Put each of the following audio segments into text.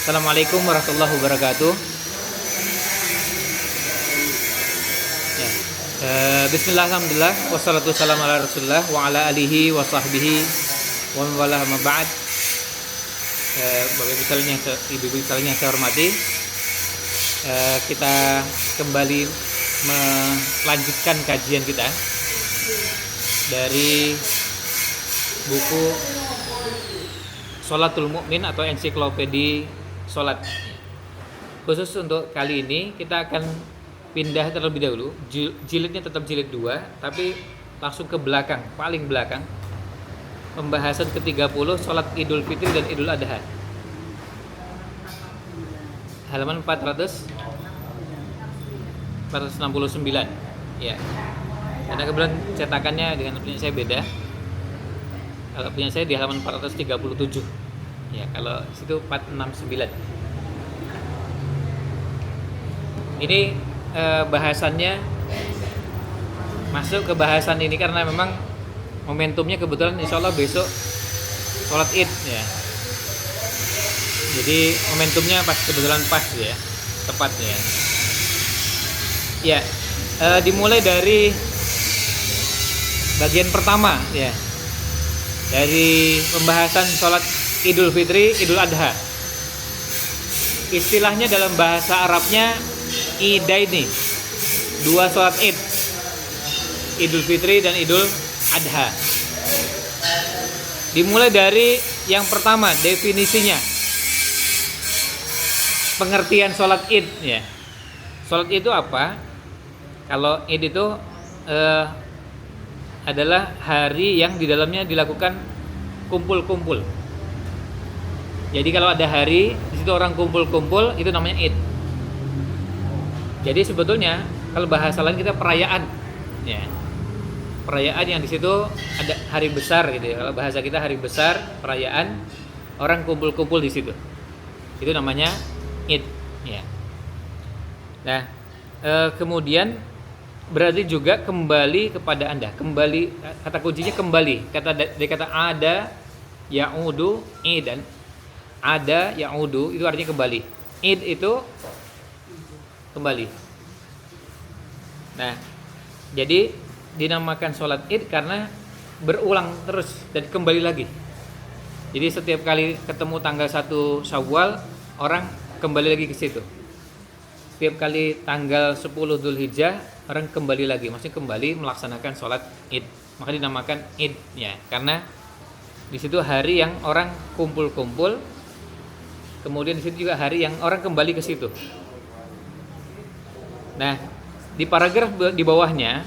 Assalamualaikum warahmatullahi wabarakatuh. Ya. Bismillah, alhamdulillah, wassalatu wassalamu ala rasulillah wa ala alihi wa sahbihi wa man wala ma ba'd. Bapak ibu sekalian yang saya hormati, kita kembali melanjutkan kajian kita dari buku Sholatul Mukmin atau ensiklopedi Sholat. Khusus untuk kali ini kita akan pindah terlebih dahulu. Jilidnya tetap jilid 2, tapi langsung ke belakang, paling belakang. Pembahasan ke-30 Sholat Idul Fitri dan Idul Adha. Halaman 469. Ya. Karena kebetulan cetakannya dengan punya saya beda. Kalau punya saya di halaman 437. Ya, kalau situ 469. Ini bahasannya masuk ke bahasan ini karena memang momentumnya kebetulan insya Allah besok sholat id ya. Jadi momentumnya kebetulan pas ya, tepatnya. Ya, dimulai dari bagian pertama ya, dari pembahasan sholat Idul Fitri, Idul Adha. Istilahnya dalam bahasa Arabnya idaini, dua sholat id, Idul Fitri dan Idul Adha. Dimulai dari yang pertama, definisinya, pengertian sholat id ya. Sholat itu apa? Kalau id itu adalah hari yang di dalamnya dilakukan kumpul-kumpul. Jadi kalau ada hari di situ orang kumpul-kumpul, itu namanya id. Jadi sebetulnya kalau bahasa lain kita perayaan, ya. Perayaan yang di situ ada hari besar gitu ya. Kalau bahasa kita hari besar, perayaan, orang kumpul-kumpul di situ. Itu namanya id, ya. Nah, kemudian berarti juga kembali kepada Anda. Kembali, kata kuncinya kembali. Dari kata ada, ya'udu, idan. Ada, ya'udu itu artinya kembali. Id itu kembali. Nah, jadi dinamakan sholat id karena berulang terus dan kembali lagi. Jadi setiap kali ketemu tanggal 1 Syawal, orang kembali lagi ke situ. Setiap kali tanggal 10 Dzulhijjah, orang kembali lagi, maksudnya kembali melaksanakan sholat id. Maka dinamakan id ya, karena di situ hari yang orang kumpul-kumpul. Kemudian di situ juga hari yang orang kembali ke situ. Nah, di paragraf di bawahnya,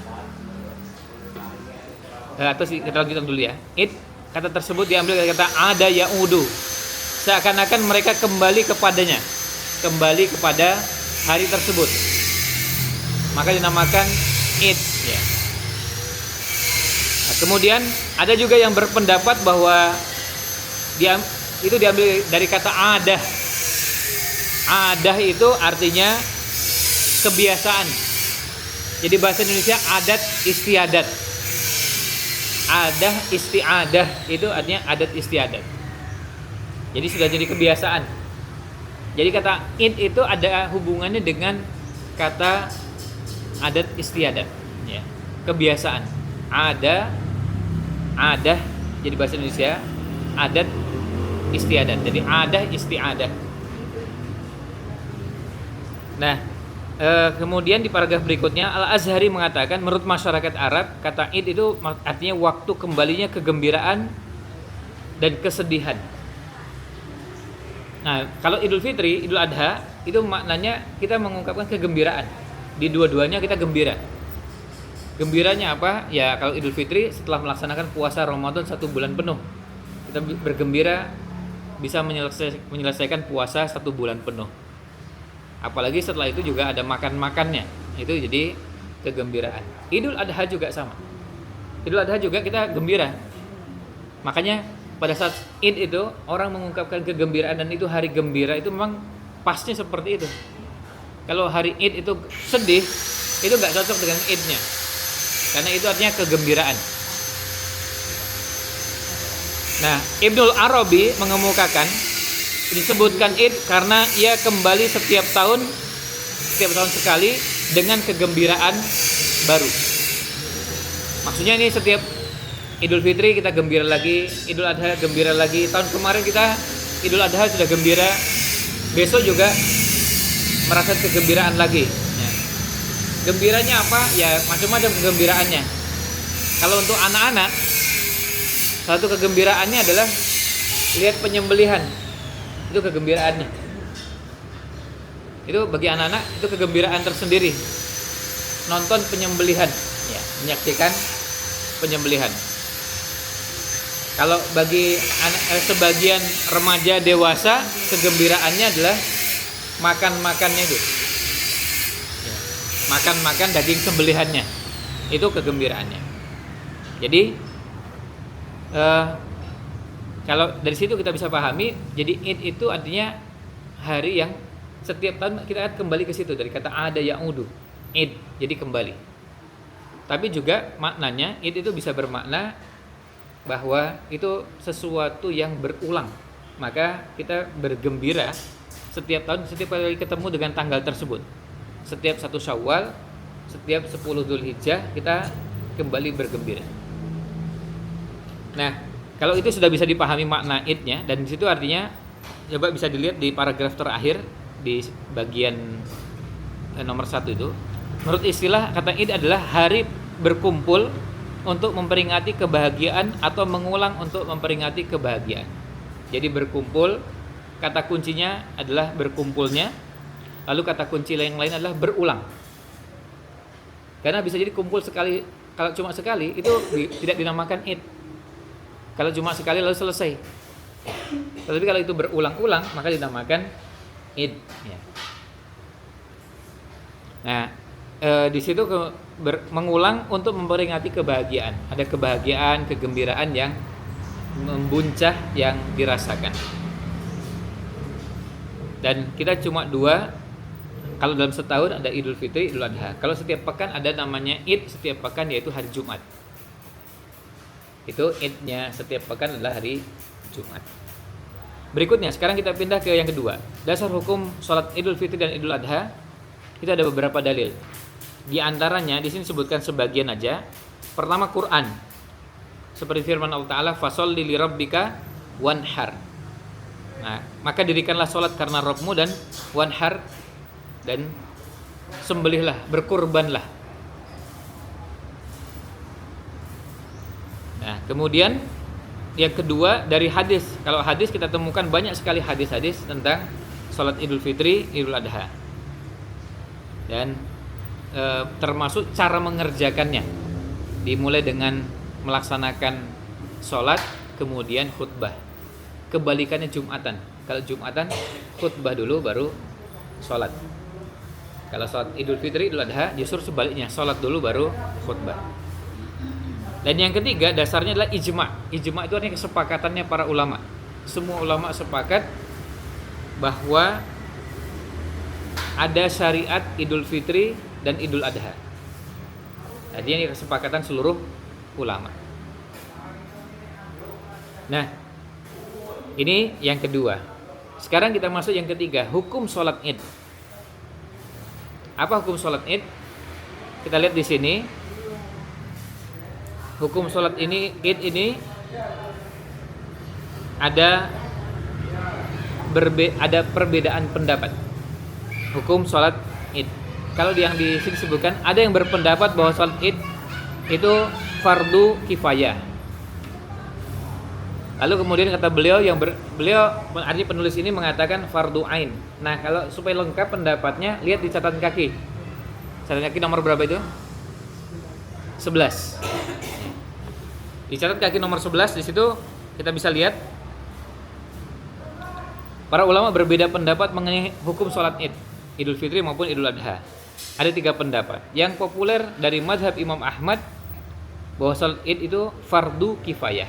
atau kita lanjutkan dulu ya. Id, kata tersebut diambil dari kata ada ya'udu. Seakan-akan mereka kembali kepadanya, kembali kepada hari tersebut. Maka dinamakan id ya. Nah, kemudian ada juga yang berpendapat bahwa itu diambil dari kata adah. Adah itu artinya kebiasaan. Jadi bahasa Indonesia adat istiadat. Adah istiadah itu artinya adat istiadat. Jadi sudah jadi kebiasaan. Jadi kata id itu ada hubungannya dengan kata adat istiadat ya. Kebiasaan. Adah jadi bahasa Indonesia adat istiadat. Jadi adah istiadah. Nah, kemudian di paragraf berikutnya Al-Azhari mengatakan menurut masyarakat Arab kata id itu artinya waktu kembalinya kegembiraan dan kesedihan. Nah, kalau Idul Fitri, Idul Adha itu maknanya kita mengungkapkan kegembiraan. Di dua-duanya kita gembira. Gembiranya apa? Ya, kalau Idul Fitri setelah melaksanakan puasa Ramadan 1 bulan penuh, kita bergembira bisa menyelesaikan puasa 1 bulan penuh. Apalagi setelah itu juga ada makan-makannya. Itu jadi kegembiraan. Idul Adha juga sama. Idul Adha juga kita gembira. Makanya pada saat Id itu orang mengungkapkan kegembiraan dan itu hari gembira, itu memang pasnya seperti itu. Kalau hari Id itu sedih, itu nggak cocok dengan Idnya, karena itu artinya kegembiraan. Nah, Ibnul Arabi mengemukakan Disebutkan Id karena ia kembali setiap tahun sekali dengan kegembiraan baru. Maksudnya ini setiap Idul Fitri kita gembira lagi, Idul Adha gembira lagi. Tahun kemarin kita Idul Adha sudah gembira, besok juga merasa kegembiraan lagi. Ya. Gembiranya apa? Ya macam-macam kegembiraannya. Kalau untuk anak-anak, satu kegembiraannya adalah lihat penyembelihan. Itu kegembiraannya. Itu bagi anak-anak itu kegembiraan tersendiri. Nonton penyembelihan, ya, menyaksikan penyembelihan. Kalau bagi sebagian remaja dewasa, kegembiraannya adalah makan-makannya itu. Ya, makan-makan daging sembelihannya. Itu kegembiraannya. Jadi kalau dari situ kita bisa pahami, jadi Id itu artinya hari yang setiap tahun kita akan kembali ke situ, dari kata ada ya'udu, Id, jadi kembali. Tapi juga maknanya Id itu bisa bermakna bahwa itu sesuatu yang berulang. Maka kita bergembira setiap tahun, setiap kali ketemu dengan tanggal tersebut. Setiap 1 Syawal, setiap 10 Dzulhijjah kita kembali bergembira. Nah, kalau itu sudah bisa dipahami makna Id-nya, dan di situ artinya coba bisa dilihat di paragraf terakhir di bagian nomor 1 itu. Menurut istilah, kata Id adalah hari berkumpul untuk memperingati kebahagiaan atau mengulang untuk memperingati kebahagiaan. Jadi berkumpul, kata kuncinya adalah berkumpulnya. Lalu kata kunci yang lain adalah berulang. Karena bisa jadi kumpul sekali, kalau cuma sekali itu tidak dinamakan Id. Kalau cuma sekali lalu selesai. Tetapi kalau itu berulang-ulang maka dinamakan Id. Ya. Nah, di situ mengulang untuk memperingati kebahagiaan. Ada kebahagiaan, kegembiraan yang membuncah yang dirasakan. Dan kita cuma 2. Kalau dalam setahun ada Idul Fitri, Idul Adha. Kalau setiap pekan ada namanya Id setiap pekan, yaitu hari Jumat. Itu Id-nya setiap pekan adalah hari Jumat. Berikutnya, sekarang kita pindah ke yang kedua. Dasar hukum sholat Idul Fitri dan Idul Adha. Itu ada beberapa dalil. Di antaranya di sini sebutkan sebagian aja. Pertama, Quran. Seperti firman Allah Ta'ala, "Fasholli lirabbika wanhar." Nah, maka dirikanlah sholat karena Rabbmu dan wanhar, dan sembelihlah, berkurbanlah. Nah, kemudian yang kedua dari hadis. Kalau hadis kita temukan banyak sekali hadis-hadis tentang sholat Idul Fitri, Idul Adha. Dan termasuk cara mengerjakannya. Dimulai dengan melaksanakan sholat, kemudian khutbah. Kebalikannya Jumatan. Kalau Jumatan khutbah dulu baru sholat. Kalau sholat Idul Fitri, Idul Adha justru sebaliknya, sholat dulu baru khutbah. Dan yang ketiga dasarnya adalah ijma'. Ijma' itu artinya kesepakatannya para ulama. Semua ulama sepakat bahwa ada syariat Idul Fitri dan Idul Adha. Artinya ini kesepakatan seluruh ulama. Nah, ini yang kedua. Sekarang kita masuk yang ketiga, hukum sholat Id. Apa hukum sholat Id? Kita lihat di sini. Hukum sholat ini, Id ini ada perbedaan pendapat. Hukum sholat Id. Kalau yang di sini disebutkan, ada yang berpendapat bahwa sholat Id itu fardu kifayah. Lalu kemudian kata beliau artinya penulis ini mengatakan fardu ain. Nah, kalau supaya lengkap pendapatnya, lihat di catatan kaki. Catatan kaki nomor berapa itu? 11. Di catatan kaki nomor 11, di situ kita bisa lihat para ulama berbeda pendapat mengenai hukum sholat Id, Idul Fitri maupun Idul Adha. Ada 3 pendapat. Yang populer dari mazhab Imam Ahmad bahwa sholat Id itu fardu kifayah.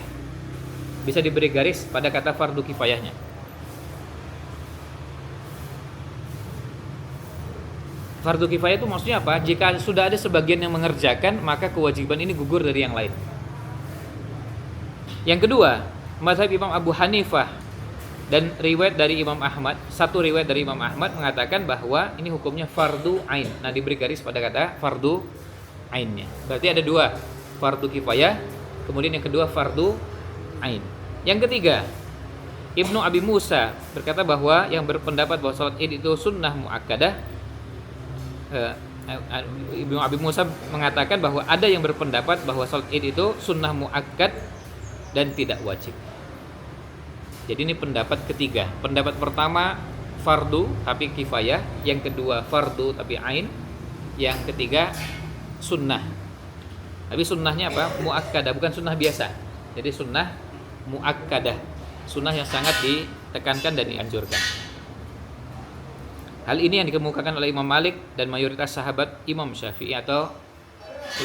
Bisa diberi garis pada kata fardu kifayahnya. Fardu kifayah itu maksudnya apa? Jika sudah ada sebagian yang mengerjakan, maka kewajiban ini gugur dari yang lain. Yang kedua, mazhab Imam Abu Hanifah Dan riwayat dari Imam Ahmad, satu riwayat dari Imam Ahmad mengatakan bahwa ini hukumnya fardu ain. Nah, diberi garis pada kata fardu ainnya. Berarti ada dua, fardu kifayah, kemudian yang kedua fardu ain. Yang ketiga, Ibnu Abi Musa berkata bahwa yang berpendapat bahwa salat Id itu sunnah muakkadah, Ibnu Abi Musa mengatakan bahwa ada yang berpendapat bahwa salat Id itu sunnah muakkad dan tidak wajib. Jadi ini pendapat ketiga. Pendapat pertama fardu tapi kifayah, yang kedua fardu tapi ain, yang ketiga sunnah. Tapi sunnahnya apa? Muakkadah, bukan sunnah biasa. Jadi sunnah muakkadah, sunnah yang sangat ditekankan dan dianjurkan. Hal ini yang dikemukakan oleh Imam Malik dan mayoritas sahabat Imam Syafi'i atau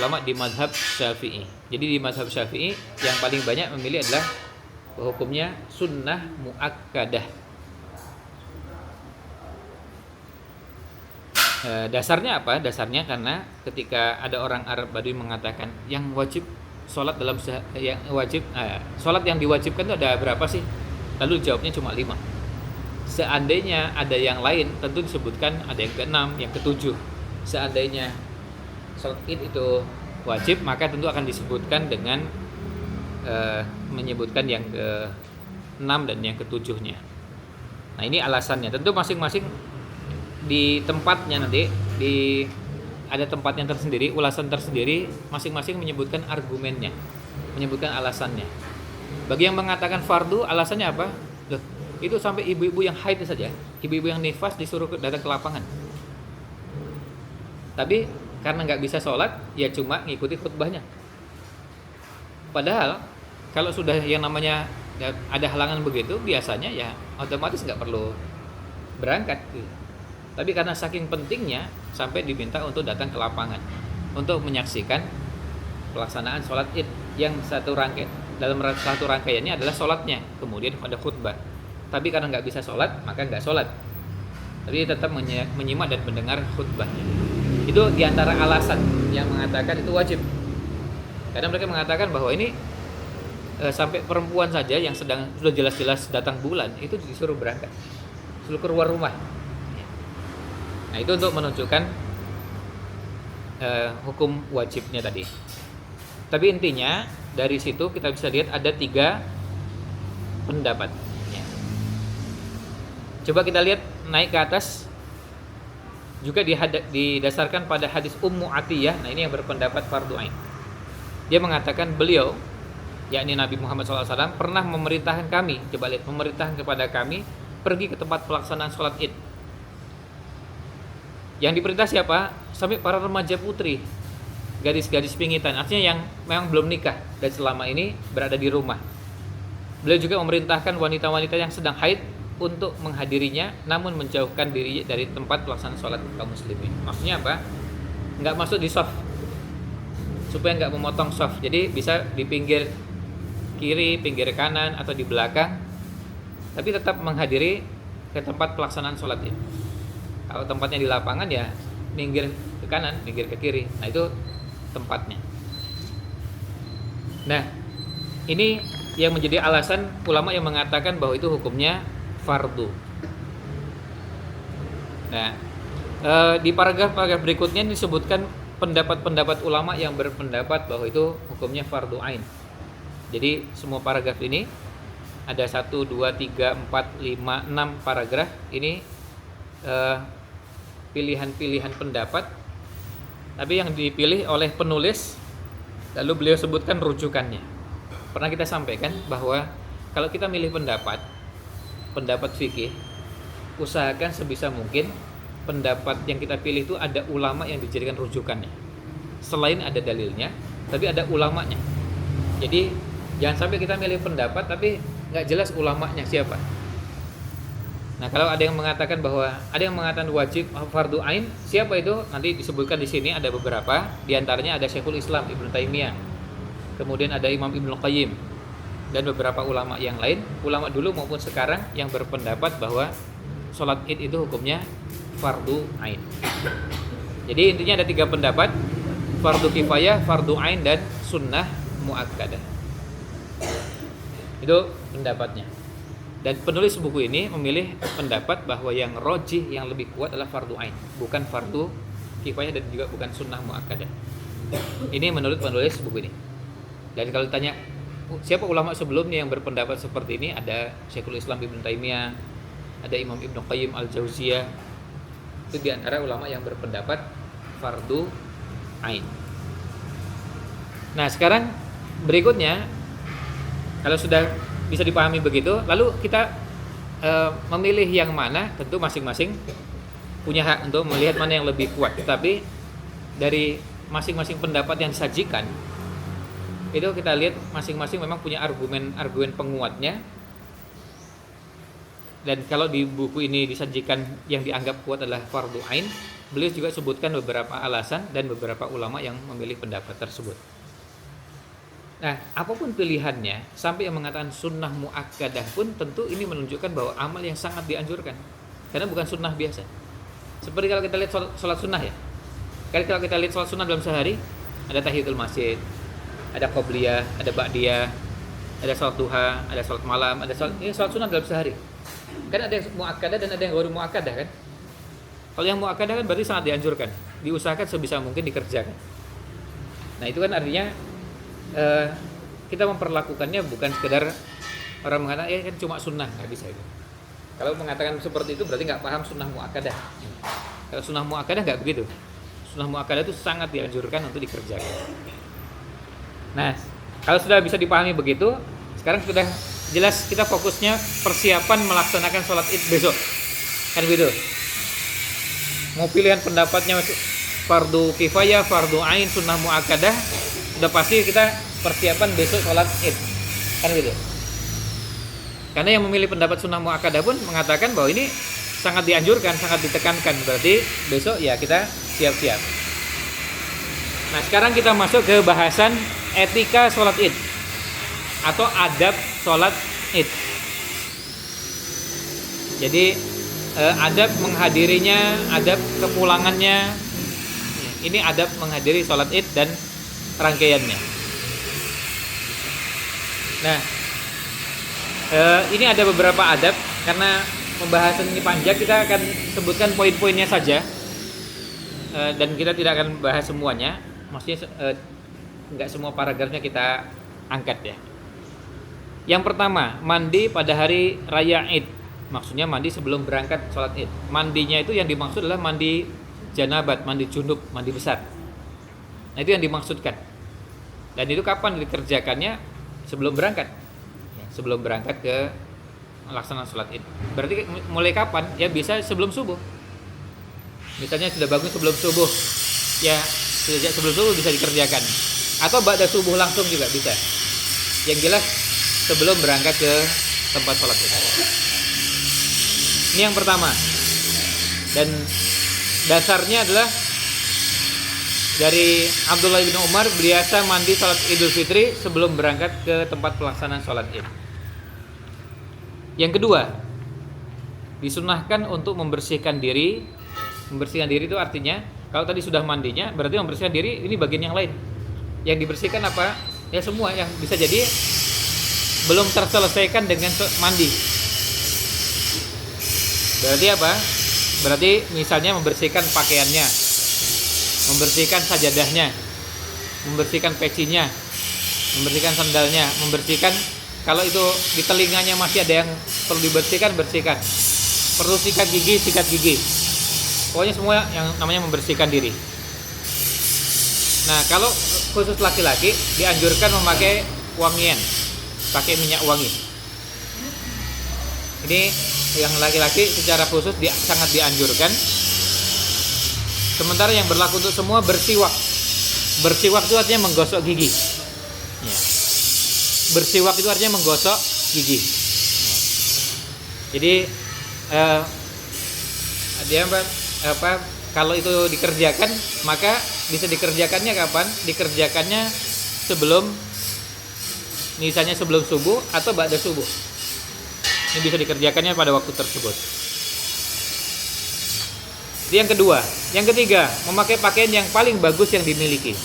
ulama di mazhab Syafi'i. Jadi di mazhab Syafi'i yang paling banyak memilih adalah hukumnya sunnah muakkadah. Dasarnya apa? Dasarnya karena ketika ada orang Arab Badui mengatakan yang wajib sholat dalam yang wajib sholat yang diwajibkan itu ada berapa sih? Lalu jawabnya cuma 5. Seandainya ada yang lain tentu disebutkan ada yang ke-6, yang ke-7. Seandainya sholat Id itu wajib, maka tentu akan disebutkan dengan menyebutkan yang ke-6 dan yang ke-7-nya. Nah, ini alasannya. Tentu masing-masing di tempatnya nanti ada tempatnya tersendiri, ulasan tersendiri, masing-masing menyebutkan argumennya, menyebutkan alasannya. Bagi yang mengatakan fardu, alasannya apa? Loh, itu sampai ibu-ibu yang haid saja, ibu-ibu yang nifas disuruh datang ke lapangan. Tapi karena nggak bisa sholat, ya cuma ngikuti khutbahnya. Padahal kalau sudah yang namanya ada halangan begitu, biasanya ya otomatis nggak perlu berangkat. Tapi karena saking pentingnya sampai diminta untuk datang ke lapangan untuk menyaksikan pelaksanaan sholat Id yang satu rangkaian. Dalam satu rangkaiannya adalah sholatnya, kemudian ada khutbah. Tapi karena nggak bisa sholat, maka nggak sholat. Tapi tetap menyimak dan mendengar khutbahnya. Itu diantara alasan yang mengatakan itu wajib. Karena mereka mengatakan bahwa ini sampai perempuan saja yang sudah jelas-jelas datang bulan itu disuruh berangkat, disuruh keluar rumah. Nah, itu untuk menunjukkan hukum wajibnya tadi. Tapi intinya dari situ kita bisa lihat ada 3 pendapat. Coba kita lihat naik ke atas, juga didasarkan pada hadis Ummu Atiyah. Nah, ini yang berpendapat fardu ain. Dia mengatakan beliau, yakni Nabi Muhammad SAW, pernah memerintahkan kami, coba lihat, memerintahkan kepada kami pergi ke tempat pelaksanaan sholat Id. Yang diperintah siapa? Sampai para remaja putri, gadis-gadis pingitan, artinya yang memang belum nikah dan selama ini berada di rumah. Beliau juga memerintahkan wanita-wanita yang sedang haid untuk menghadirinya, namun menjauhkan diri dari tempat pelaksanaan sholat kaum muslimin. Maksudnya apa? Nggak masuk di shaf, supaya nggak memotong shaf. Jadi bisa di pinggir kiri, pinggir kanan, atau di belakang, tapi tetap menghadiri ke tempat pelaksanaan sholat ini. Kalau tempatnya di lapangan ya minggir ke kanan, minggir ke kiri. Nah, itu tempatnya. Nah, ini yang menjadi alasan ulama yang mengatakan bahwa itu hukumnya fardu. Nah, di paragraf-paragraf berikutnya disebutkan pendapat-pendapat ulama yang berpendapat bahwa itu hukumnya fardu ain. Jadi semua paragraf ini ada 1, 2, 3, 4, 5, 6 paragraf ini pilihan-pilihan pendapat, tapi yang dipilih oleh penulis lalu beliau sebutkan rujukannya. Pernah kita sampaikan bahwa kalau kita milih pendapat fikih, usahakan sebisa mungkin pendapat yang kita pilih itu ada ulama yang dijadikan rujukannya. Selain ada dalilnya, tapi ada ulamanya. Jadi jangan sampai kita milih pendapat tapi nggak jelas ulamanya siapa. Nah, kalau ada yang mengatakan wajib fardu ain, siapa itu? Nanti disebutkan di sini ada beberapa. Di antaranya ada Syekhul Islam Ibnu Taimiyah. Kemudian ada Imam Ibnu Qayyim dan beberapa ulama yang lain, ulama dulu maupun sekarang yang berpendapat bahwa sholat Id itu hukumnya fardu ain. Jadi intinya ada 3 pendapat: fardu kifayah, fardu ain, dan sunnah muakkadah. Itu pendapatnya. Dan penulis buku ini memilih pendapat bahwa yang rojih, yang lebih kuat adalah fardu ain, bukan fardu kifayah dan juga bukan sunnah muakkadah. Ini menurut penulis buku ini. Dan kalau ditanya siapa ulama sebelumnya yang berpendapat seperti ini, ada Syekhul Islam Ibnu Taimiyah, ada Imam Ibnu Qayyim Al-Jauziyah. Itu di antara ulama yang berpendapat fardu ain. Nah, sekarang berikutnya kalau sudah bisa dipahami begitu, lalu kita memilih yang mana, tentu masing-masing punya hak untuk melihat mana yang lebih kuat. Tapi dari masing-masing pendapat yang disajikan itu kita lihat masing-masing memang punya argumen penguatnya. Dan kalau di buku ini disajikan yang dianggap kuat adalah fardu ain, beliau juga sebutkan beberapa alasan dan beberapa ulama yang memilih pendapat tersebut. Nah, apapun pilihannya, sampai yang mengatakan sunnah muakkadah pun tentu ini menunjukkan bahwa amal yang sangat dianjurkan, karena bukan sunnah biasa. Seperti kalau kita lihat sholat sunnah ya. Kalau kita lihat sholat sunnah dalam sehari, ada tahiyatul masjid, ada qobliyah, ada ba'diyah, ada sholat duha, ada sholat malam, ada sholat sunnah dalam sehari. Kan ada yang muakkadah dan ada yang baru muakkadah kan. Kalau yang muakkadah kan berarti sangat dianjurkan, diusahakan sebisa mungkin dikerjakan. Nah, itu kan artinya kita memperlakukannya bukan sekedar orang mengatakan kan cuma sunnah, nggak bisa itu. Kalau mengatakan seperti itu berarti nggak paham sunnah muakkadah. Kalau sunnah muakkadah nggak begitu. Sunnah muakkadah itu sangat dianjurkan untuk dikerjakan. Nah, kalau sudah bisa dipahami begitu, sekarang sudah jelas kita fokusnya persiapan melaksanakan sholat id besok, kan begitu. Mau pilihan pendapatnya fardu kifayah, fardu ain, sunnah muakkadah, sudah pasti kita persiapan besok sholat id, kan gitu. Karena yang memilih pendapat sunnah muakkadah pun mengatakan bahwa ini sangat dianjurkan, sangat ditekankan, berarti besok ya kita siap-siap. Nah, sekarang kita masuk ke bahasan etika sholat id atau adab sholat id. Jadi adab menghadirinya, adab kepulangannya, ini adab menghadiri sholat id dan rangkaiannya. Nah, ini ada beberapa adab. Karena pembahasan ini panjang, kita akan sebutkan poin-poinnya saja, dan kita tidak akan bahas semuanya. Maksudnya nggak semua paragrafnya kita angkat ya. Yang pertama, mandi pada hari raya id. Maksudnya mandi sebelum berangkat sholat id. Mandinya itu yang dimaksud adalah mandi janabat, mandi junub, mandi besar. Nah, itu yang dimaksudkan. Dan itu kapan dikerjakannya? Sebelum berangkat. Sebelum berangkat ke melaksanakan sholat id. Berarti mulai kapan? Ya bisa sebelum subuh. Misalnya sudah bangun sebelum subuh, ya sejak sebelum subuh bisa dikerjakan. Atau ba'da subuh langsung juga bisa. Yang jelas sebelum berangkat ke tempat sholat id. Ini yang pertama. Dan dasarnya adalah dari Abdullah bin Umar, biasa mandi sholat Idul Fitri sebelum berangkat ke tempat pelaksanaan sholat id. Yang kedua, disunahkan untuk membersihkan diri. Membersihkan diri itu artinya, kalau tadi sudah mandinya, berarti membersihkan diri ini bagian yang lain. Yang dibersihkan apa? Ya semua yang bisa jadi belum terselesaikan dengan mandi. Berarti apa? Berarti misalnya membersihkan pakaiannya, membersihkan sajadahnya, membersihkan pecinya, membersihkan sandalnya, membersihkan kalau itu di telinganya masih ada yang perlu dibersihkan, bersihkan. Perlu sikat gigi. Pokoknya semua yang namanya membersihkan diri. Nah, kalau khusus laki-laki dianjurkan memakai wangian, pakai minyak wangi. Ini yang laki-laki secara khusus sangat dianjurkan. Sementara yang berlaku untuk semua bersiwak. Bersiwak itu artinya menggosok gigi. Ya. Bersiwak itu artinya menggosok gigi. Jadi dia kalau itu dikerjakan, maka bisa dikerjakannya kapan? Dikerjakannya sebelum, misalnya sebelum subuh atau ba'da subuh. Ini bisa dikerjakannya pada waktu tersebut. Itu yang kedua. Yang ketiga, memakai pakaian yang paling bagus yang dimiliki.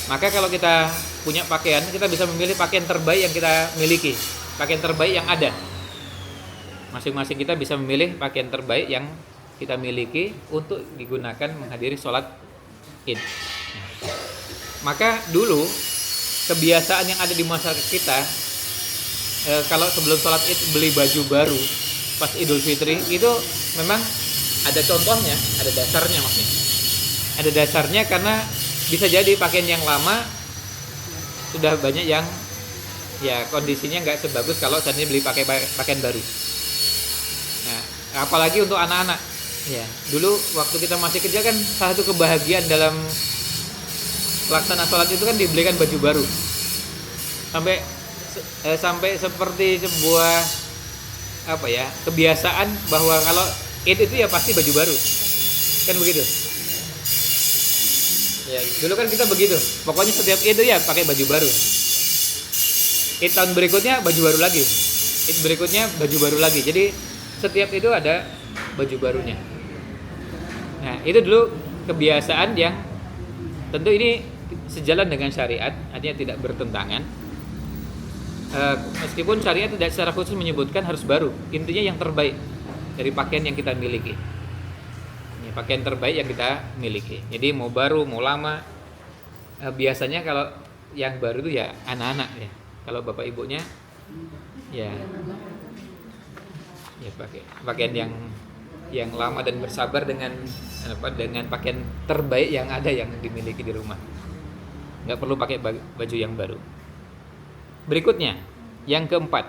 Maka kalau kita punya pakaian, kita bisa memilih pakaian terbaik yang kita miliki. pakaian terbaik yang ada. Masing-masing kita bisa memilih pakaian terbaik yang kita miliki untuk digunakan menghadiri sholat Id. Maka dulu kebiasaan yang ada di masyarakat kita, kalau sebelum sholat Id beli baju baru pas Idul Fitri itu memang ada contohnya, ada dasarnya maksudnya. Ada dasarnya karena bisa jadi pakaian yang lama sudah banyak yang ya kondisinya nggak sebagus kalau seandainya beli pakaian baru. Nah, apalagi untuk anak-anak. Ya, dulu waktu kita masih kerja kan salah satu kebahagiaan dalam pelaksanaan sholat itu kan dibelikan baju baru. Sampai seperti sebuah kebiasaan bahwa kalau Id itu ya pasti baju baru. Kan begitu. Ya, dulu kan kita begitu. Pokoknya setiap Id itu ya pakai baju baru. Id tahun berikutnya baju baru lagi. Id berikutnya baju baru lagi. Jadi setiap itu ada baju barunya. Nah, itu dulu kebiasaan yang tentu ini sejalan dengan syariat, artinya tidak bertentangan. Meskipun syariat tidak secara khusus menyebutkan harus baru, intinya yang terbaik dari pakaian yang kita miliki. Ini pakaian terbaik yang kita miliki. Jadi mau baru, mau lama, biasanya kalau yang baru itu ya anak-anak ya. Kalau bapak ibunya ya pakai pakaian yang lama dan bersabar dengan pakaian terbaik yang ada yang dimiliki di rumah. Nggak perlu pakai baju yang baru. Berikutnya, yang keempat.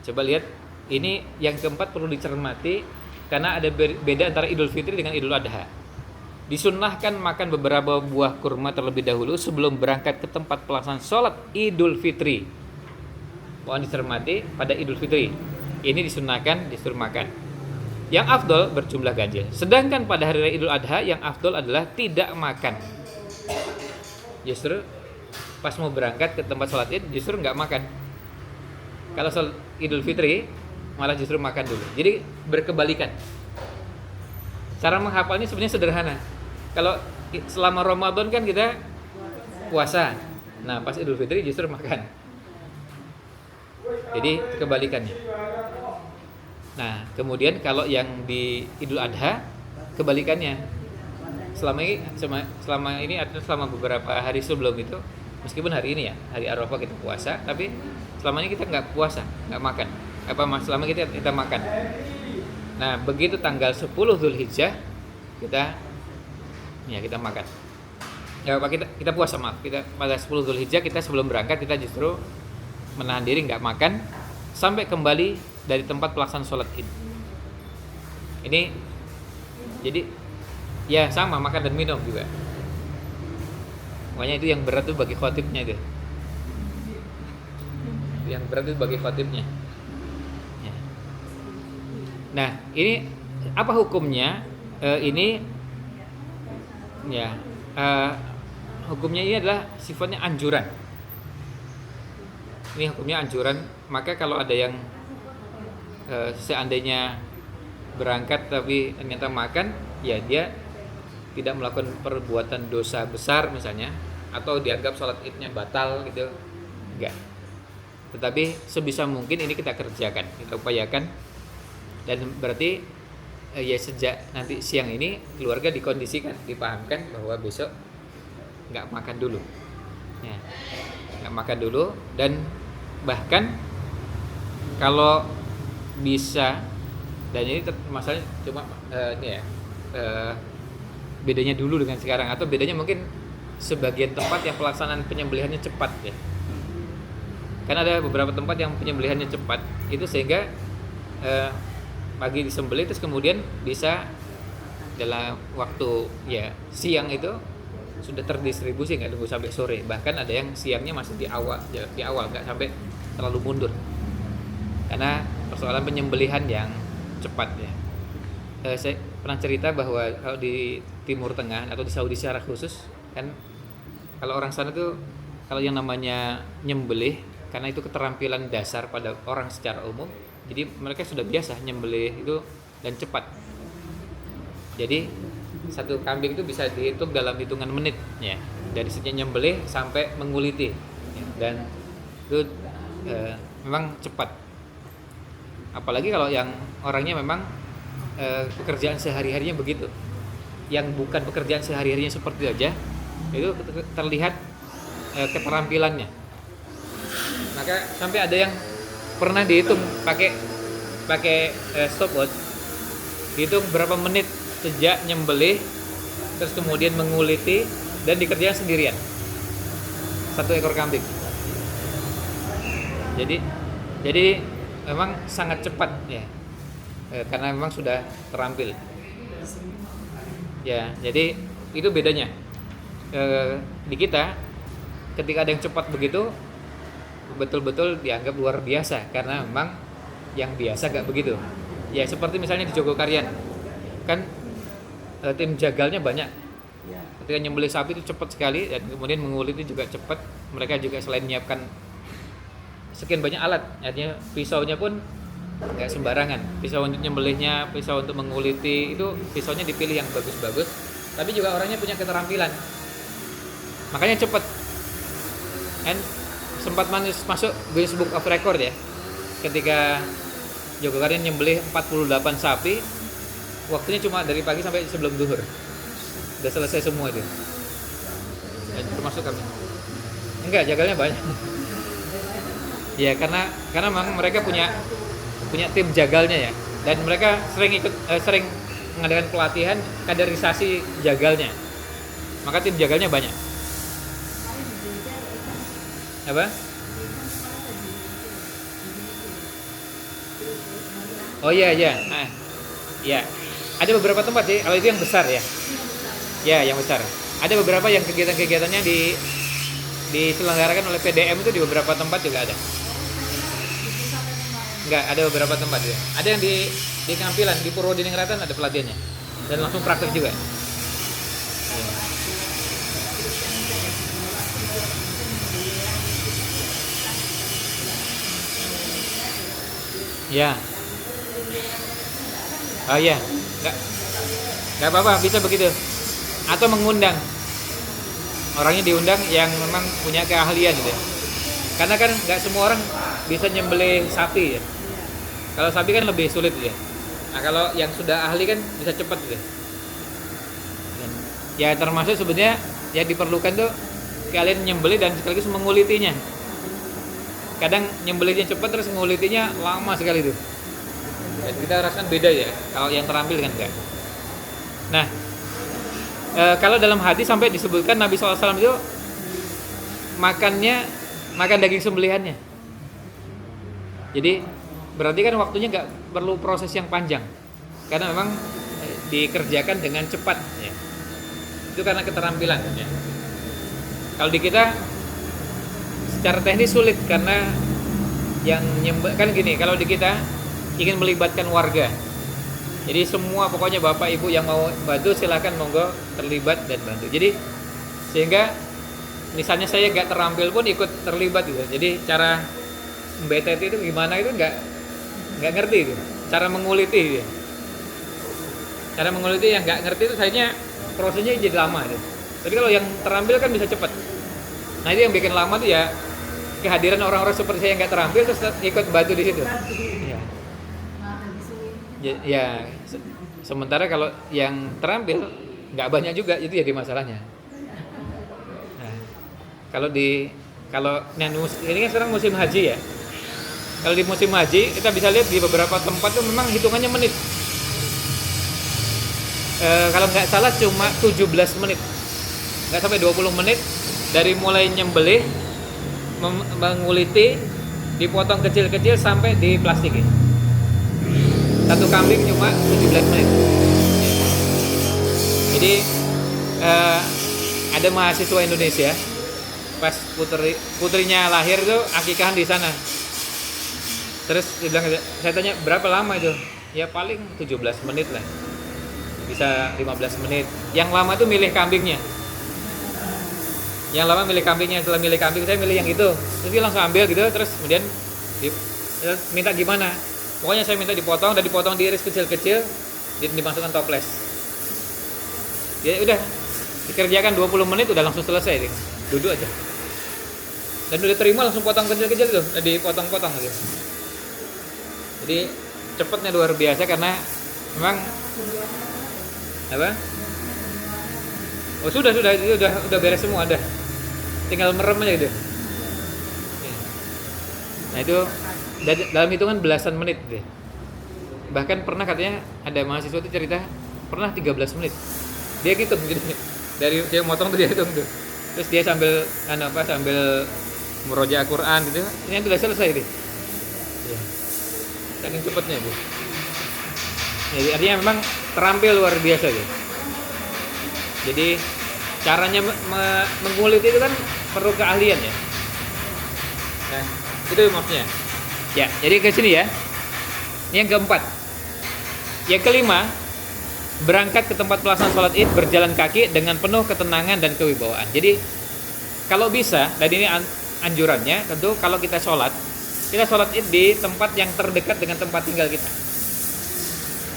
Coba lihat, ini yang keempat perlu dicermati karena ada beda antara Idul Fitri dengan Idul Adha. Disunnahkan makan beberapa buah kurma terlebih dahulu sebelum berangkat ke tempat pelaksanaan sholat Idul Fitri. Mohon dicermati pada Idul Fitri. Ini disunnahkan disuruh makan. Yang afdol berjumlah ganjil. Sedangkan pada hari raya Idul Adha yang afdol adalah tidak makan. Justru pas mau berangkat ke tempat sholat Id justru nggak makan. Kalau sholat Idul Fitri malah justru makan dulu. Jadi berkebalikan. Cara menghafalnya sebenarnya sederhana. Kalau selama Ramadan kan kita puasa. Nah, pas Idul Fitri justru makan. Jadi kebalikannya. Nah, kemudian kalau yang di Idul Adha kebalikannya. Selama ini atau selama beberapa hari sebelum itu, meskipun hari ini ya, hari Arafah kita puasa, tapi selama ini kita nggak puasa, nggak makan. Selama kita makan. Nah, begitu tanggal 10 Dzulhijjah kita makan. Ya, kita puasa, maaf. Kita pada 10 Dzulhijjah kita sebelum berangkat kita justru menahan diri nggak makan sampai kembali dari tempat pelaksanaan sholat Id. Ini jadi ya sama makan dan minum juga. Makanya itu yang berat itu bagi khatibnya itu. Yang berat itu bagi khatibnya. Ya. Nah, ini apa hukumnya? Hukumnya ini adalah sifatnya anjuran. Ini hukumnya anjuran. Maka kalau ada yang seandainya berangkat tapi ternyata makan, ya dia tidak melakukan perbuatan dosa besar misalnya, atau dianggap sholat Idnya batal gitu, enggak. Tetapi sebisa mungkin ini kita kerjakan, kita upayakan, dan berarti ya sejak nanti siang ini keluarga dikondisikan, dipahamkan bahwa besok enggak makan dulu, ya, enggak makan dulu, dan bahkan kalau bisa, dan ini masalahnya cuma bedanya dulu dengan sekarang, atau bedanya mungkin sebagian tempat yang pelaksanaan penyembelihannya cepat ya. Karena ada beberapa tempat yang penyembelihannya cepat itu sehingga pagi disembelih terus kemudian bisa dalam waktu ya siang itu sudah terdistribusi, nggak tunggu sampai sore. Bahkan ada yang siangnya masih di awal nggak sampai terlalu mundur karena persoalan penyembelihan yang cepat ya. Saya pernah cerita bahwa kalau di Timur Tengah atau di Saudi secara khusus kan, kalau orang sana tuh kalau yang namanya nyembelih, karena itu keterampilan dasar pada orang secara umum, jadi mereka sudah biasa nyembelih itu dan cepat. Jadi satu kambing itu bisa dihitung dalam hitungan menit ya, dari sejak nyembelih sampai menguliti ya. Dan itu memang cepat. Apalagi kalau yang orangnya memang pekerjaan sehari-harinya begitu, yang bukan pekerjaan sehari-harinya seperti aja, itu terlihat keterampilannya. Maka sampai ada yang pernah dihitung pakai stopwatch, dihitung berapa menit sejak nyembelih, terus kemudian menguliti dan dikerjakan sendirian satu ekor kambing. Jadi memang sangat cepat ya, karena memang sudah terampil ya. Jadi itu bedanya di kita. Ketika ada yang cepat begitu, betul-betul dianggap luar biasa, karena memang yang biasa gak begitu ya. Seperti misalnya di Jogokarian kan, tim jagalnya banyak. Ketika nyembelih sapi itu cepat sekali, dan kemudian mengulit itu juga cepat. Mereka juga selain menyiapkan sekian banyak alat, artinya pisaunya pun nggak sembarangan. Pisau untuk nyembelihnya, pisau untuk menguliti, itu pisaunya dipilih yang bagus-bagus. Tapi juga orangnya punya keterampilan, makanya cepat. Dan sempat masuk Guinness Book of Record ya, ketika Jogokarian nyembelih 48 sapi, waktunya cuma dari pagi sampai sebelum zuhur. Udah selesai semua itu. Ya, termasuk kami. Enggak, jagalnya banyak. Ya, karena memang mereka punya tim jagalnya ya, dan mereka sering mengadakan pelatihan kaderisasi jagalnya. Maka tim jagalnya banyak. Apa? Oh iya. Ya. Ada beberapa tempat sih, kalau itu yang besar ya. Ya, yang besar. Ada beberapa yang kegiatan-kegiatannya diselenggarakan oleh PDM, itu di beberapa tempat juga ada. Enggak, ada beberapa tempat ya. Ada yang di Kampilan, di Purwodiningrat ada pelatihannya. Dan langsung praktek juga. Ya. Oh iya. Enggak apa-apa, bisa begitu. Atau mengundang, orangnya diundang yang memang punya keahlian gitu ya. Karena kan nggak semua orang bisa nyembelih sapi ya. Kalau sapi kan lebih sulit ya. Nah kalau yang sudah ahli kan bisa cepat gitu ya. Termasuk sebenarnya yang diperlukan tuh kalian nyembelih dan sekaligus mengulitinya. Kadang nyembelihnya cepat terus mengulitinya lama sekali tuh. Dan kita rasakan beda ya kalau yang terampil kan enggak. Nah, kalau dalam hadis sampai disebutkan Nabi SAW itu makan daging sembelihannya. Jadi berarti kan waktunya nggak perlu proses yang panjang, karena memang dikerjakan dengan cepat ya. Itu karena keterampilan ya. Kalau di kita secara teknis sulit, karena yang kan gini, kalau di kita ingin melibatkan warga. Jadi semua pokoknya bapak ibu yang mau bantu silakan monggo terlibat dan bantu. Jadi sehingga misalnya saya gak terampil pun ikut terlibat gitu. Jadi cara BTT itu gimana itu nggak ngerti itu. Cara menguliti gitu. Cara menguliti yang nggak ngerti itu sayanya prosesnya jadi lama gitu. Tapi kalau yang terampil kan bisa cepat. Nah itu yang bikin lama tuh ya kehadiran orang-orang seperti saya yang nggak terampil terus ikut bantu di situ. Ya, sementara kalau yang terampil nggak banyak juga, itu jadi masalahnya. Nah, kalau ini kan sekarang musim haji ya. Kalau di musim haji kita bisa lihat di beberapa tempat tuh memang hitungannya menit. Kalau nggak salah cuma 17 menit, nggak sampai 20 menit dari mulai nyembelih, menguliti, dipotong kecil-kecil sampai diplastikin. Satu kambing cuma 17 menit. Jadi ada mahasiswa Indonesia pas putrinya lahir tuh akikahan di sana. Terus dia bilang, saya tanya berapa lama itu? Ya paling 17 menit lah. Bisa 15 menit. Yang lama tuh milih kambingnya. Setelah milih kambing saya milih yang itu. Terus dia langsung ambil gitu, terus kemudian minta gimana? Pokoknya saya minta dipotong dan dipotong diiris kecil-kecil, dimasukkan toples. Ya udah, dikerjakan 20 menit udah langsung selesai. Duduk aja. Dan udah terima langsung potong kecil-kecil tuh, dipotong-potong gitu. Jadi cepatnya luar biasa karena memang apa? Oh sudah itu udah beres semua, udah tinggal merem aja gitu. Nah itu dalam hitungan belasan menit deh. Bahkan pernah katanya ada mahasiswa itu cerita pernah 13 menit dia hitung gitu, dari dia motong tuh dia hitung tuh, terus dia sambil sambil murojaah Quran gitu, ini sudah selesai deh. Ya. Saking cepatnya bu. Jadi artinya memang terampil luar biasa gitu. Jadi caranya mengulit itu kan perlu keahlian ya. Nah itu maksudnya. Ya jadi ke sini ya. Yang keempat, yang kelima, berangkat ke tempat pelaksanaan sholat id berjalan kaki dengan penuh ketenangan dan kewibawaan. Jadi kalau bisa, dan ini anjurannya tentu kalau kita sholat id di tempat yang terdekat dengan tempat tinggal kita.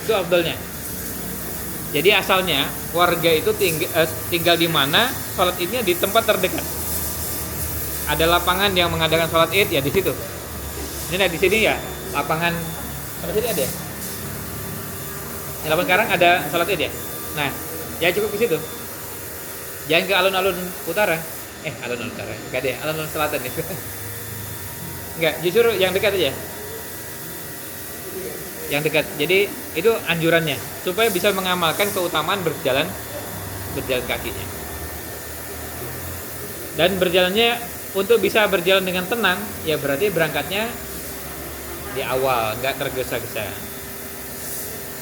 Itu afdalnya. Jadi asalnya warga itu tinggal di mana, sholat idnya di tempat terdekat. Ada lapangan yang mengadakan sholat id ya di situ. Ini di sini ya lapangan apa sini ada ya? Di lapangan Karang ada sholat id ya. Nah, ya cukup di situ. Jangan ke alun-alun utara. Alun-alun utara. Enggak deh, alun-alun selatan ya. Enggak, justru yang dekat aja. Yang dekat. Jadi itu anjurannya supaya bisa mengamalkan keutamaan berjalan kakinya. Dan berjalannya untuk bisa berjalan dengan tenang, ya berarti berangkatnya di awal, enggak tergesa-gesa.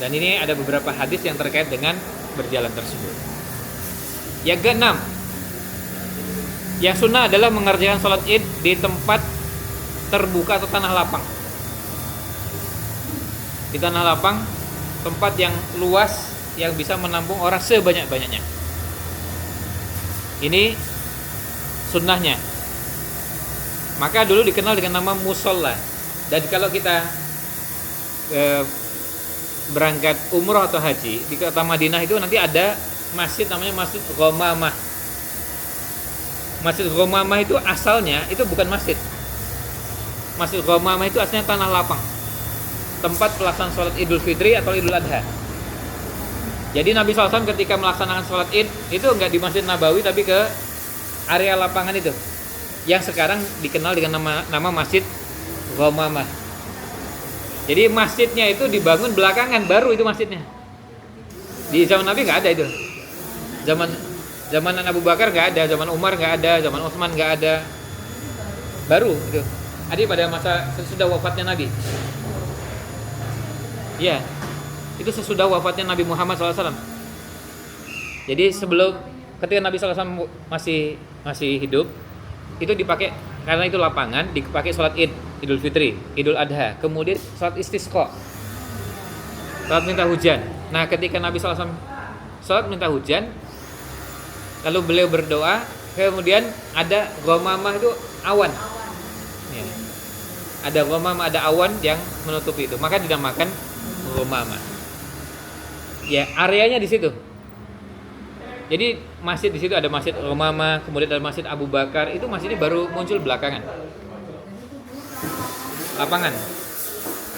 Dan ini ada beberapa hadis yang terkait dengan berjalan tersebut. Yang keenam, yang sunnah adalah mengerjakan sholat id di tempat terbuka atau tanah lapang. Di tanah lapang, tempat yang luas yang bisa menampung orang sebanyak-banyaknya. Ini sunnahnya. Maka dulu dikenal dengan nama musola. Dan kalau kita berangkat umroh atau haji di kota Madinah itu nanti ada masjid namanya Masjid Ghamamah. Masjid Ghamamah itu asalnya itu bukan masjid. Masjid Ghamamah itu asalnya tanah lapang, tempat pelaksanaan sholat Idul Fitri atau Idul Adha. Jadi Nabi SAW ketika melaksanakan sholat id itu enggak di Masjid Nabawi tapi ke area lapangan itu yang sekarang dikenal dengan nama Masjid Ghamamah. Jadi masjidnya itu dibangun belakangan, baru itu masjidnya. Di zaman Nabi nggak ada itu. Zaman Abu Bakar nggak ada, zaman Umar nggak ada, zaman Utsman nggak ada. Baru itu. Ada pada masa sesudah wafatnya Nabi. Iya, itu sesudah wafatnya Nabi Muhammad SAW. Jadi sebelum ketika Nabi SAW masih hidup, itu dipakai karena itu lapangan, dipakai sholat id, Idul Fitri, Idul Adha, kemudian sholat istisqa, sholat minta hujan. Nah ketika Nabi SAW sholat minta hujan, lalu beliau berdoa, kemudian ada ghamamah itu awan. Ya. Ada ghamamah, ada awan yang menutupi itu, maka dinamakan ghamamah. Ya areanya di situ. Jadi masjid di situ ada Masjid Ghamamah, kemudian ada Masjid Abu Bakar. Itu masjid ini baru muncul belakangan. Lapangan.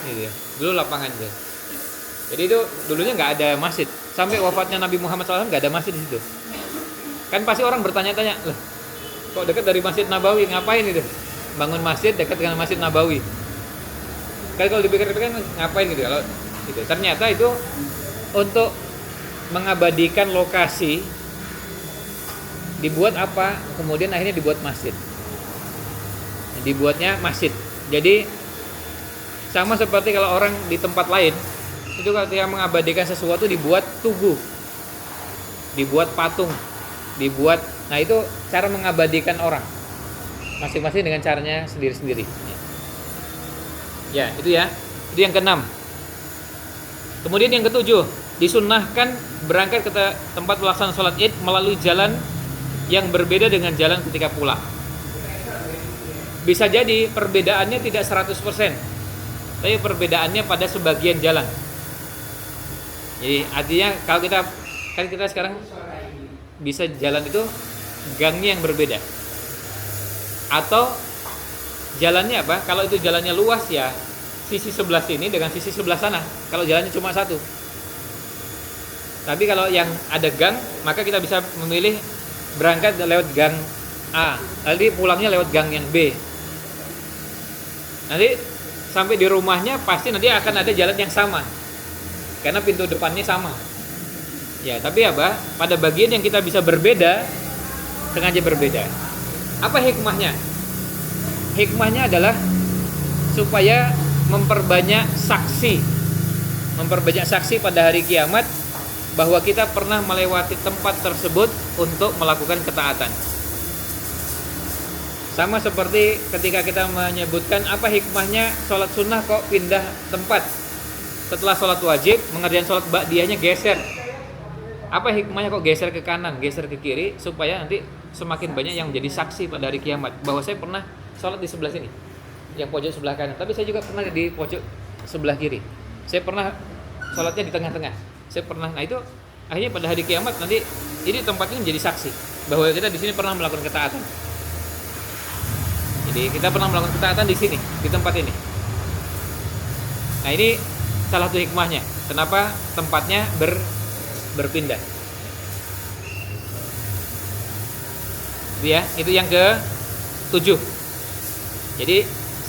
Gitu ya. Dulu lapangan itu. Jadi itu dulunya nggak ada masjid. Sampai wafatnya Nabi Muhammad SAW nggak ada masjid di situ. Kan pasti orang bertanya-tanya, loh, kok dekat dari Masjid Nabawi, ngapain itu? Bangun masjid dekat dengan Masjid Nabawi. Kalau dipikir-pikir ngapain gitu? Kalau gitu. Ternyata itu untuk mengabadikan lokasi. Dibuat apa? Kemudian akhirnya dibuat masjid. Dibuatnya masjid. Jadi sama seperti kalau orang di tempat lain itu ketika mengabadikan sesuatu dibuat tugu, dibuat patung, dibuat. Nah itu cara mengabadikan orang. Masing-masing dengan caranya sendiri-sendiri. Ya itu ya. Itu yang keenam. Kemudian yang ketujuh, disunnahkan berangkat ke tempat pelaksanaan sholat id melalui jalan yang berbeda dengan jalan ketika pulang. Bisa jadi perbedaannya tidak 100%, tapi perbedaannya pada sebagian jalan. Jadi artinya kalau kita sekarang bisa jalan itu gangnya yang berbeda. Atau jalannya apa? Kalau itu jalannya luas ya sisi sebelah sini dengan sisi sebelah sana. Kalau jalannya cuma satu. Tapi kalau yang ada gang, maka kita bisa memilih berangkat lewat gang A, nanti pulangnya lewat gang yang B. Nanti sampai di rumahnya pasti nanti akan ada jalan yang sama, karena pintu depannya sama. Ya, tapi apa? Pada bagian yang kita bisa berbeda, sengaja berbeda. Apa hikmahnya? Hikmahnya adalah supaya memperbanyak saksi pada hari kiamat bahwa kita pernah melewati tempat tersebut untuk melakukan ketaatan. Sama seperti ketika kita menyebutkan apa hikmahnya sholat sunnah kok pindah tempat. Setelah sholat wajib, mengerjakan sholat ba'diyahnya geser. Apa hikmahnya kok geser ke kanan, geser ke kiri, supaya nanti semakin banyak yang menjadi saksi pada hari kiamat bahwa saya pernah sholat di sebelah sini, yang pojok sebelah kanan, tapi saya juga pernah di pojok sebelah kiri. Saya pernah sholatnya di tengah-tengah. Saya pernah. Nah itu akhirnya pada hari kiamat nanti ini tempat ini menjadi saksi bahwa kita di sini pernah melakukan ketaatan. Jadi kita pernah melakukan ketaatan di sini, di tempat ini. Nah ini salah satu hikmahnya. Kenapa tempatnya berpindah? Ya, itu yang ke-7. Jadi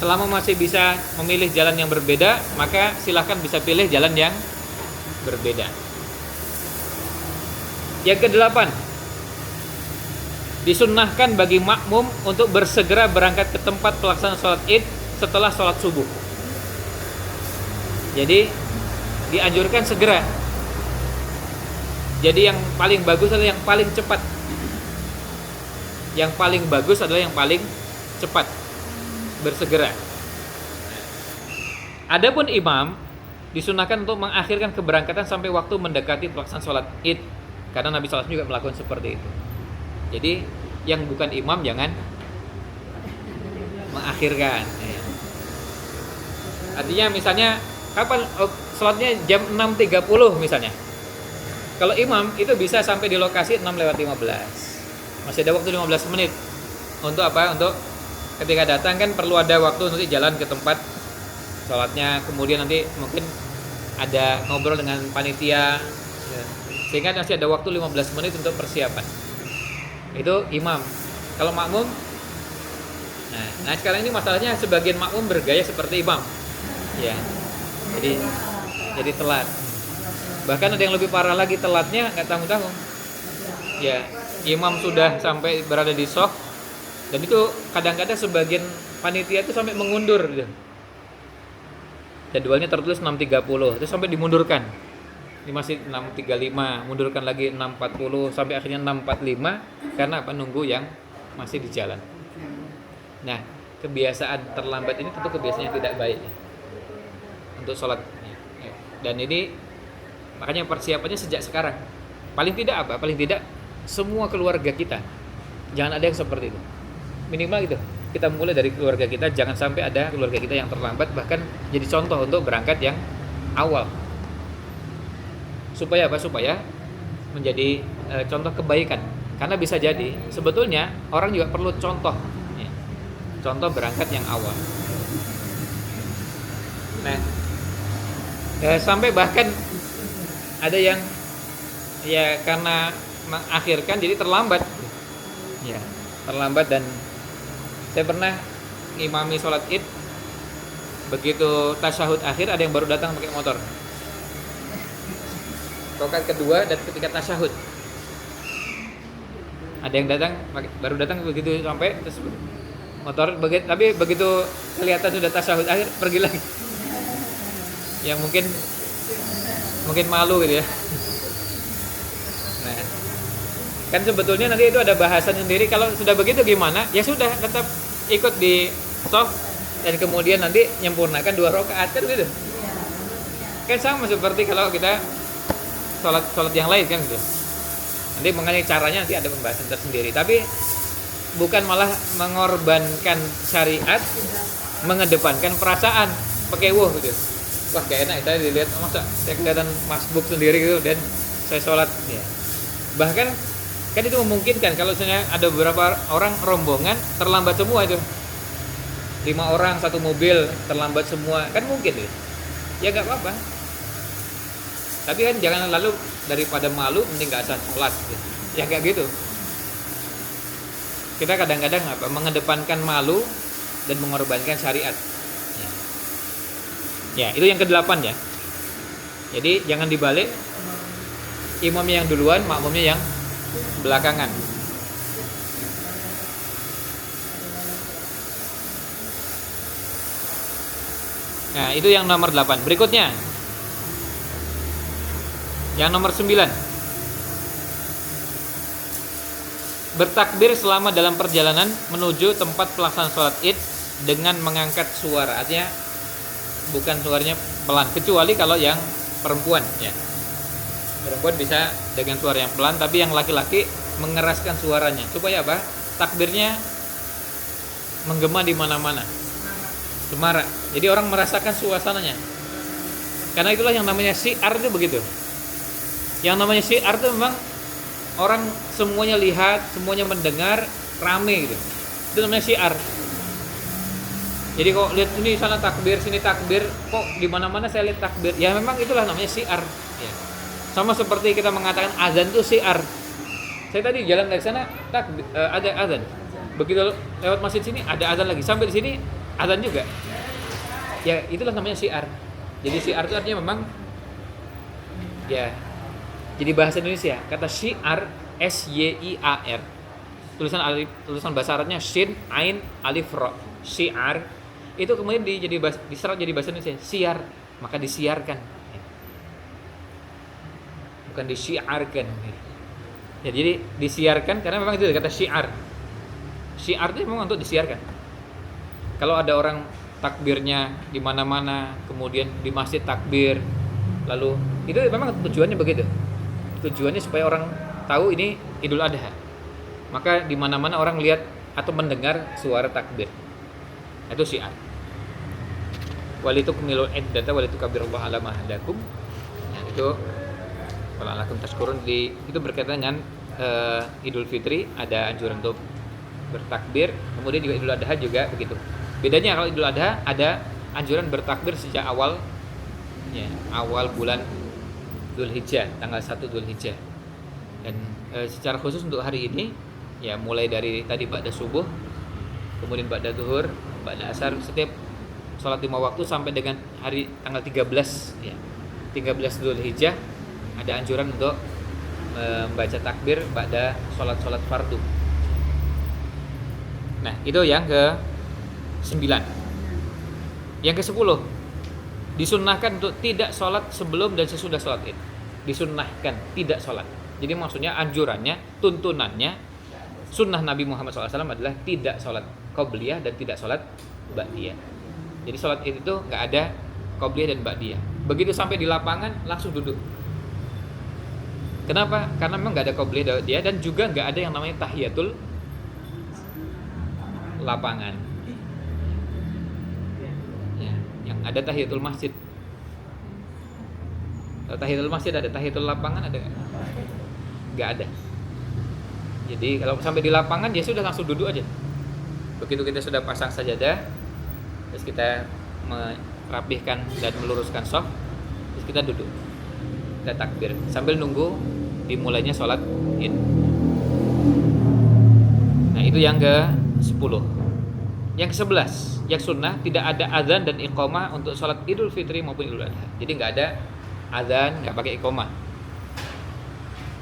selama masih bisa memilih jalan yang berbeda, maka silahkan bisa pilih jalan yang berbeda. Yang ke-8, disunnahkan bagi makmum untuk bersegera berangkat ke tempat pelaksanaan sholat id setelah sholat subuh. Jadi dianjurkan segera. Jadi yang paling bagus adalah yang paling cepat. Yang paling bagus adalah yang paling cepat, bersegera. Adapun imam disunahkan untuk mengakhirkan keberangkatan sampai waktu mendekati pelaksanaan sholat id, karena Nabi SAW juga melakukan seperti itu. Jadi yang bukan imam jangan mengakhirkan. Artinya misalnya kapan sholatnya jam 6.30 misalnya. Kalau imam itu bisa sampai di lokasi 6:15. Masih ada waktu 15 menit. Untuk apa? Untuk ketika datang kan perlu ada waktu nanti jalan ke tempat sholatnya, kemudian nanti mungkin ada ngobrol dengan panitia, sehingga masih ada waktu 15 menit untuk persiapan. Itu imam. Kalau makmum, nah sekarang ini masalahnya sebagian makmum bergaya seperti imam, ya. Jadi telat. Bahkan ada yang lebih parah lagi, telatnya nggak tanggung-tanggung. Ya, imam sudah sampai berada di shaf, dan itu kadang-kadang sebagian panitia itu sampai mengundur gitu. Jadwalnya tertulis 6.30, itu sampai dimundurkan. Ini masih 6.35, mundurkan lagi 6.40 sampai akhirnya 6.45 karena apa? Nunggu yang masih di jalan. Nah, kebiasaan terlambat ini tentu kebiasaan yang tidak baik untuk sholat. Dan ini makanya persiapannya sejak sekarang. Paling tidak apa? Paling tidak semua keluarga kita jangan ada yang seperti itu. Minimal gitu. Kita mulai dari keluarga kita, jangan sampai ada keluarga kita yang terlambat, bahkan jadi contoh untuk berangkat yang awal. Supaya apa? Supaya menjadi contoh kebaikan. Karena bisa jadi sebetulnya orang juga perlu contoh, ya. Contoh berangkat yang awal. Nah, sampai bahkan ada yang ya karena mengakhirkan jadi terlambat, ya terlambat. Dan saya pernah ngimami sholat id, begitu tasyahud akhir ada yang baru datang pakai motor, rakaat kedua dan ketika tasyahud ada yang datang baru datang, begitu sampai terus motor tapi begitu kelihatan sudah tasyahud akhir pergi lagi. Ya mungkin malu gitu ya. Nah, kan sebetulnya nanti itu ada bahasan sendiri. Kalau sudah begitu gimana? Ya sudah, tetap ikut di shaf dan kemudian nanti menyempurnakan 2 rakaat kan gitu. Kan sama seperti kalau kita sholat yang lain kan gitu. Nanti mengenai caranya nanti ada pembahasan tersendiri. Tapi bukan malah mengorbankan syariat, mengedepankan perasaan, pakai gitu. Wah gak enak, saya dilihat masa saya kelihatan masbuk sendiri gitu dan saya sholat ya. Bahkan Kan itu memungkinkan kalau misalnya ada beberapa orang rombongan terlambat semua itu. 5 orang satu mobil terlambat semua, kan mungkin ya. Ya nggak apa-apa. Tapi kan jangan lalu daripada malu mending nggak usah sholat gitu. Ya kayak gitu. Kita kadang-kadang mengedepankan malu dan mengorbankan syariat. Ya, itu yang ke-8 ya. Jadi jangan dibalik, imamnya yang duluan, makmumnya yang belakangan. Nah, itu yang nomor 8. Berikutnya, yang nomor 9. Bertakbir selama dalam perjalanan menuju tempat pelaksanaan sholat id dengan mengangkat suara. Artinya bukan suaranya pelan, kecuali kalau yang perempuan ya. Perempuan bisa dengan suara yang pelan, tapi yang laki-laki mengeraskan suaranya. Supaya apa? Takbirnya menggema di mana-mana. Semarak. Jadi orang merasakan suasananya. Karena itulah yang namanya syiar itu begitu. Yang namanya syiar itu memang orang semuanya lihat, semuanya mendengar, rame gitu. Itu namanya syiar. Jadi kok lihat ini sana takbir, sini takbir, kok di mana-mana saya lihat takbir. Ya memang itulah namanya syiar. Ya. Sama seperti kita mengatakan azan itu syiar. Saya tadi jalan dari sana ada azan. Begitu lewat masjid sini ada azan lagi. Sampai di sini azan juga. Ya itulah namanya syiar. Jadi syiar itu artinya memang ya. Jadi bahasa Indonesia kata syiar SYIAR. Tulisan bahasa Arabnya shin ain alif ra. Syiar itu kemudian diserap jadi bahasa Indonesia siar, maka disiarkan. Bukan disiarkan. Ya, jadi disiarkan karena memang itu kata syiar. Syiar itu memang untuk disiarkan. Kalau ada orang takbirnya di mana-mana, kemudian di masjid takbir, lalu itu memang tujuannya begitu. Tujuannya supaya orang tahu ini Idul Adha. Maka di mana-mana orang lihat atau mendengar suara takbir. Itu syiar. Walitukmilul iddata walitukabbirullaha ala ma hadakum. Ya, itu wala'alakum tashkurun itu berkaitan dengan Idul Fitri ada anjuran untuk bertakbir, kemudian juga Idul Adha juga begitu. Bedanya kalau Idul Adha ada anjuran bertakbir sejak awal bulan Dzulhijjah, tanggal 1 Dzulhijjah. Dan secara khusus untuk hari ini ya mulai dari tadi ba'da subuh, kemudian ba'da zuhur, ba'da asar, setiap sholat 5 waktu sampai dengan hari tanggal 13 ya. 13 Dzulhijjah ada anjuran untuk membaca takbir ba'da sholat fardu. Nah, itu yang ke-9. Yang ke-10, disunnahkan untuk tidak sholat sebelum dan sesudah sholat id. Disunnahkan tidak sholat. Jadi maksudnya anjurannya, tuntunannya, sunnah Nabi Muhammad SAW adalah tidak sholat qobliyah dan tidak sholat ba'diyah. Jadi sholat id itu nggak ada qobliyah dan ba'diyah. Begitu sampai di lapangan langsung duduk. Kenapa? Karena memang nggak ada qobliyah dan ba'diyah, dan juga nggak ada yang namanya tahiyatul lapangan. Yang ada tahiyatul masjid. Kalau tahiyatul masjid ada, tahiyatul lapangan ada nggak ada. Jadi kalau sampai di lapangan ya sudah langsung duduk aja. Begitu kita sudah pasang sajadah, terus kita merapihkan dan meluruskan shaf, terus kita duduk, kita takbir sambil nunggu dimulainya sholat id. Nah itu yang ke-10. Yang ke-11, yang sunnah tidak ada azan dan iqamah untuk sholat Idul Fitri maupun Idul Adha. Jadi nggak ada azan, nggak pakai iqamah.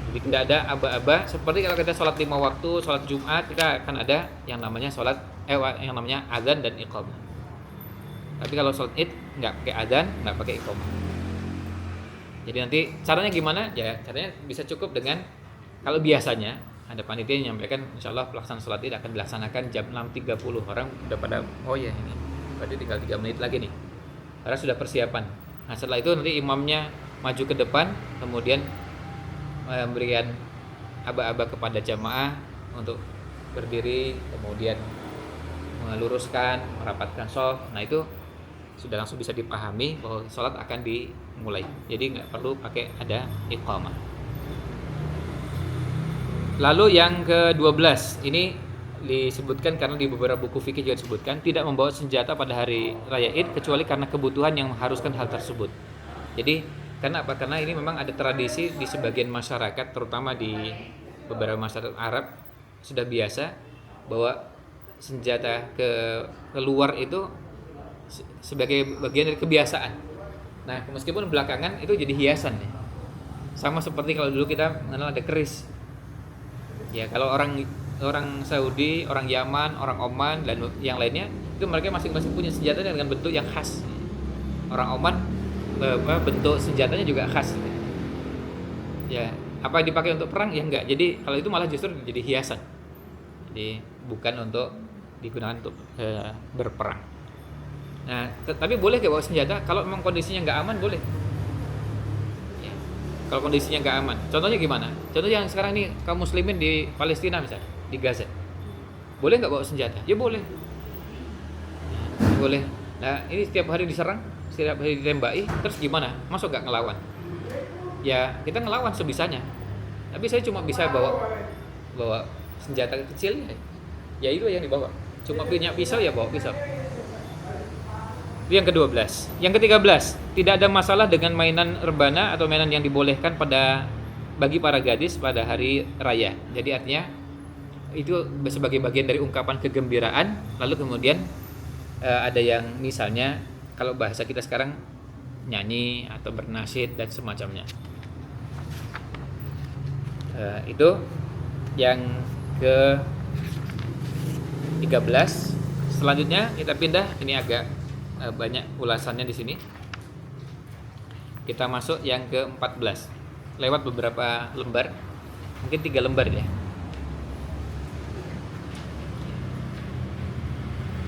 Jadi tidak ada aba-aba. Seperti kalau kita sholat 5 waktu, sholat Jumat, kita akan ada yang namanya yang namanya azan dan iqamah. Tapi kalau sholat Id nggak pakai azan, nggak pakai iqamah. Jadi nanti caranya gimana? Ya caranya bisa cukup dengan kalau biasanya ada panitia yang menyampaikan insyaallah pelaksanaan sholat id akan dilaksanakan jam 6.30. Orang udah pada ini berarti tinggal 3 menit lagi nih, karena sudah persiapan. Nah setelah itu nanti imamnya maju ke depan, kemudian memberikan aba-aba kepada jamaah untuk berdiri, kemudian meluruskan, merapatkan shaf. Nah itu sudah langsung bisa dipahami bahwa sholat akan dimulai. Jadi nggak perlu pakai ada iqamah. Lalu yang ke-12 ini disebutkan karena di beberapa buku fikih juga disebutkan tidak membawa senjata pada hari raya Id kecuali karena kebutuhan yang mengharuskan hal tersebut. Jadi karena apa? Karena ini memang ada tradisi di sebagian masyarakat, terutama di beberapa masyarakat Arab sudah biasa bawa senjata keluar itu sebagai bagian dari kebiasaan. Nah, meskipun belakangan itu jadi hiasan ya. Sama seperti kalau dulu kita mengenal ada keris. Ya, kalau orang Saudi, orang Yaman, orang Oman dan yang lainnya itu mereka masing-masing punya senjata dengan bentuk yang khas. Orang Oman bentuk senjatanya juga khas. Ya, apa dipakai untuk perang? Ya enggak. Jadi kalau itu malah justru jadi hiasan. Jadi bukan untuk digunakan untuk berperang. Nah, tapi boleh nggak bawa senjata? Kalau memang kondisinya nggak aman boleh. Ya. Kalau kondisinya nggak aman, contohnya gimana? Contoh yang sekarang ini kaum muslimin di Palestina misalnya, di Gaza, boleh nggak bawa senjata? Ya boleh, ya, boleh. Nah ini setiap hari diserang, setiap hari ditembaki, terus gimana? Masuk nggak ngelawan? Ya kita ngelawan sebisanya. Tapi saya cuma bisa bawa senjata kecil ya itu yang dibawa. Cuma punya pisau ya bawa pisau. Itu yang ke-12. Yang ke-13, tidak ada masalah dengan mainan rebana atau mainan yang dibolehkan bagi para gadis pada hari raya. Jadi artinya itu sebagai bagian dari ungkapan kegembiraan. Lalu kemudian ada yang misalnya kalau bahasa kita sekarang nyanyi atau bernasyid dan semacamnya. Itu yang ke-13. Selanjutnya kita pindah, ini agak banyak ulasannya di sini. Kita masuk yang ke-14. Lewat beberapa lembar, mungkin 3 lembar ya.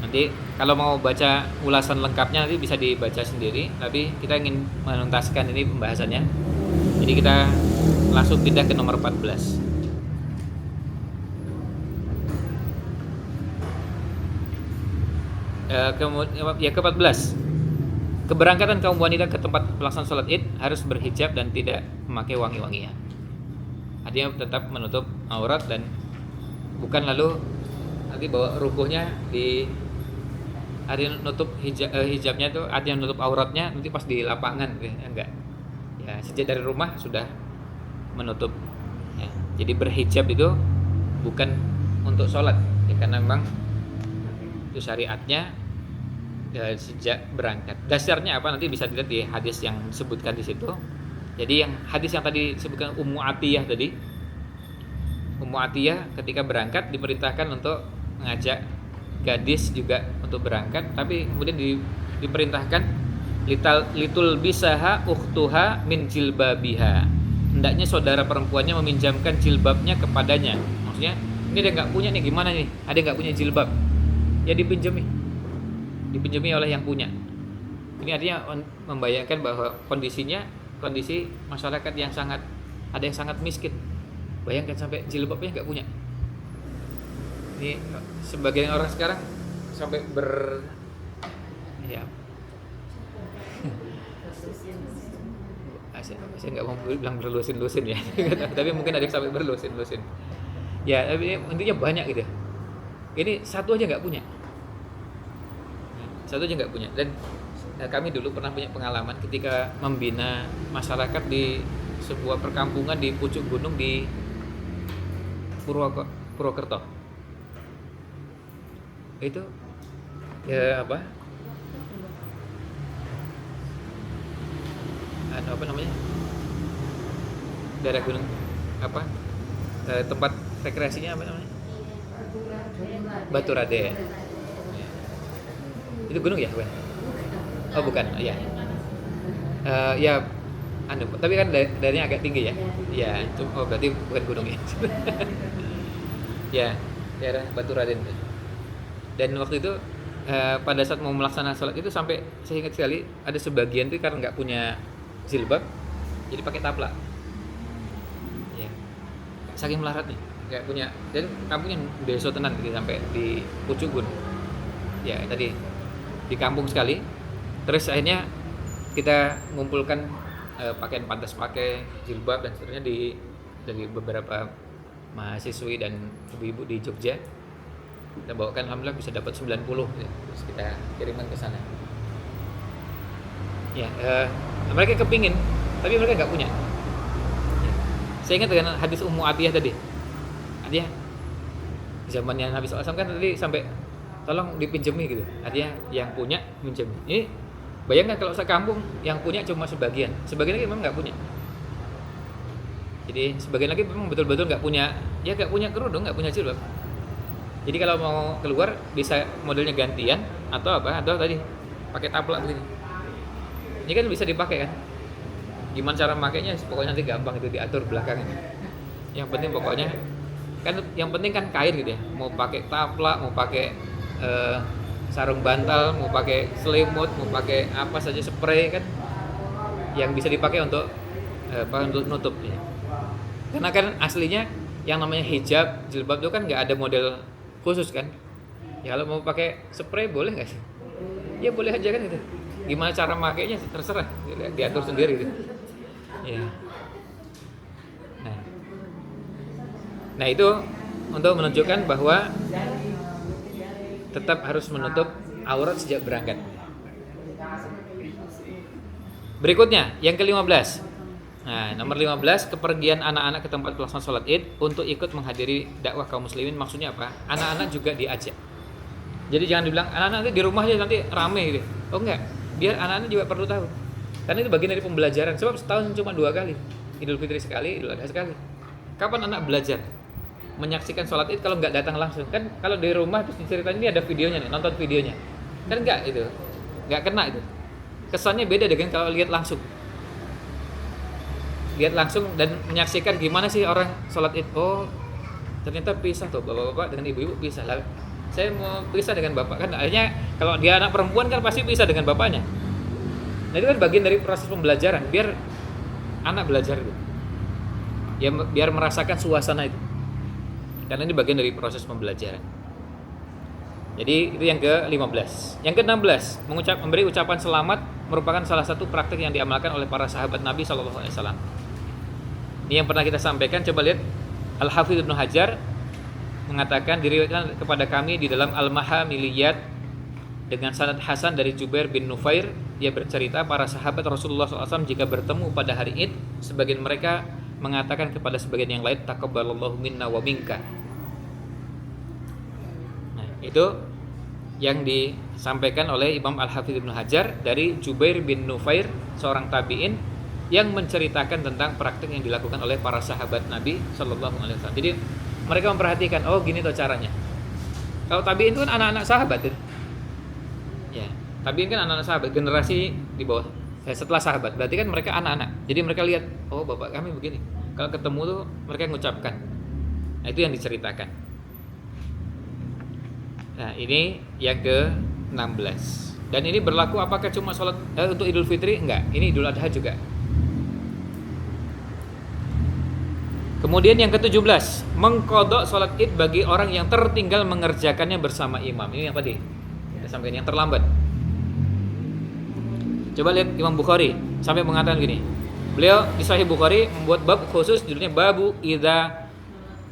Nanti kalau mau baca ulasan lengkapnya nanti bisa dibaca sendiri, tapi kita ingin menuntaskan ini pembahasannya. Jadi kita langsung pindah ke nomor 14. Yang ke-14, keberangkatan kaum wanita ke tempat pelaksanaan sholat Id harus berhijab dan tidak memakai wangi-wangian. Artinya tetap menutup aurat dan bukan lalu nanti bawa rukuhnya di artinya nutup hijabnya itu artinya nutup auratnya nanti pas di lapangan gitu. Enggak. Ya, sejak dari rumah sudah menutup ya. Jadi berhijab itu bukan untuk sholat ya, karena memang itu syariatnya sejak berangkat. Dasarnya apa nanti bisa dilihat di hadis yang disebutkan di situ. Jadi yang hadis yang tadi disebutkan Ummu Atiyah tadi, Ummu Atiyah ketika berangkat diperintahkan untuk mengajak gadis juga untuk berangkat, tapi kemudian diperintahkan litul bisaha ukhtuha min jilbabiha. Hendaknya saudara perempuannya meminjamkan jilbabnya kepadanya. Maksudnya ini dia nggak punya nih, gimana nih? Ada nggak punya jilbab? Ya dipinjami oleh yang punya. Ini artinya membayangkan bahwa kondisi masyarakat yang ada yang sangat miskin. Bayangkan sampai jilbabnya nggak punya. Ini sebagian orang sekarang sampai saya nggak mau bilang berlusin-lusin ya, tapi mungkin ada yang sampai berlusin-lusin. Ya, tapi intinya banyak gitu. Ini satu aja nggak punya. Dan kami dulu pernah punya pengalaman ketika membina masyarakat di sebuah perkampungan di pucuk gunung di Purwokerto. Itu ya apa namanya, daerah gunung apa, tempat rekreasinya apa namanya, Baturadeh. Itu gunung ya, bukan? Oh bukan, ya. Ya, tapi kan daerahnya agak tinggi ya. Ya, berarti bukan gunung ya. Ya, daerah Baturadeh. Dan waktu itu pada saat mau melaksanakan sholat itu sampai saya ingat sekali ada sebagian itu karena nggak punya jilbab, jadi pakai taplak. Ya, saking melaratnya, nggak punya. Dan kampungnya deso tenan gitu, sampai di pucuk gunung. Ya tadi di kampung sekali. Terus akhirnya kita mengumpulkan pakaian pantas pakai, jilbab dan seterusnya dari beberapa mahasiswi dan ibu-ibu di Jogja. Kita bawakan, alhamdulillah bisa dapat 90 ya. Terus kita kirimkan ke sana. Ya, mereka kepingin, tapi mereka nggak punya. Ya. Saya ingat dengan hadis Ummu Atiyah tadi. Atiyah, zamannya Nabi SAW kan tadi sampai tolong dipinjemi gitu. Atiyah yang punya minjem. Ini bayangkan kalau sekampung yang punya cuma sebagian lagi memang nggak punya. Jadi sebagian lagi memang betul-betul nggak punya, ya nggak punya kerudung, nggak punya jilbab. Jadi kalau mau keluar bisa modelnya gantian atau apa? Atau tadi pakai taplak begini. Ini kan bisa dipakai kan? Gimana cara makainya? Pokoknya nanti gampang itu diatur belakangnya. Yang penting pokoknya kan yang penting kan kain gitu ya. Mau pakai taplak, mau pakai sarung bantal, mau pakai selimut, mau pakai apa saja spray kan yang bisa dipakai untuk untuk nutup ya. Karena kan aslinya yang namanya hijab, jilbab itu kan nggak ada model khusus kan. Ya kalau mau pakai spray boleh nggak sih? Ya boleh aja kan gitu. Gimana cara makainya terserah, diatur sendiri gitu. Ya. Nah itu untuk menunjukkan bahwa tetap harus menutup aurat sejak berangkat. Berikutnya yang ke-15. Nah, nomor 15, kepergian anak-anak ke tempat pelaksanaan sholat Id untuk ikut menghadiri dakwah kaum muslimin. Maksudnya apa? Anak-anak juga diajak. Jadi jangan dibilang anak-anak di rumah aja nanti rame gitu. Oh enggak, biar anak-anak juga perlu tahu. Karena itu bagian dari pembelajaran. Sebab setahun cuma 2 kali. Idul Fitri sekali, Idul Adha sekali. Kapan anak belajar menyaksikan sholat Id kalau nggak datang langsung? Kan kalau di rumah terus diceritain ini ada videonya nih, nonton videonya. Kan enggak itu. Enggak kena itu. Kesannya beda dengan kalau lihat langsung. Lihat langsung dan menyaksikan gimana sih orang sholat Id. Oh, ternyata pisah tuh bapak-bapak dengan ibu-ibu pisah. Lah, saya mau pisah dengan bapak kan akhirnya kalau dia anak perempuan kan pasti pisah dengan bapaknya. Nah itu kan bagian dari proses pembelajaran biar anak belajar itu. Ya biar merasakan suasana itu. Karena ini bagian dari proses pembelajaran. Jadi itu yang ke-15. Yang ke-16, memberi ucapan selamat merupakan salah satu praktik yang diamalkan oleh para sahabat Nabi sallallahu alaihi wasallam. Ini yang pernah kita sampaikan, coba lihat Al-Hafidz Ibnu Hajar mengatakan diriwayatkan kepada kami di dalam Al-Mahamiliyat dengan sanad hasan dari Jubair bin Nufair, dia bercerita para sahabat Rasulullah SAW jika bertemu pada hari Id, sebagian mereka mengatakan kepada sebagian yang lain, taqabbalallahu minna wa minka. Nah, itu yang disampaikan oleh Imam Al-Hafidz Ibnu Hajar dari Jubair bin Nufair, seorang tabi'in yang menceritakan tentang praktik yang dilakukan oleh para sahabat Nabi Sallallahu Alaihi Wasallam. Jadi mereka memperhatikan, oh gini tuh caranya. Kalau tabi'in itu kan anak-anak sahabat itu. Ya, tabi'in kan anak-anak sahabat, generasi di bawah setelah sahabat. Berarti kan mereka anak-anak. Jadi mereka lihat, oh bapak kami begini. Kalau ketemu tuh mereka mengucapkan. Nah, itu yang diceritakan. Nah, ini yang ke-16. Dan ini berlaku apakah cuma sholat untuk Idul Fitri? Enggak, ini Idul Adha juga. Kemudian yang ke-17, mengqadha sholat Id bagi orang yang tertinggal mengerjakannya bersama imam. Ini yang tadi kita sampaikan, yang terlambat. Coba lihat Imam Bukhari sampai mengatakan gini. Beliau di Sahih Bukhari membuat bab khusus judulnya Babu Idza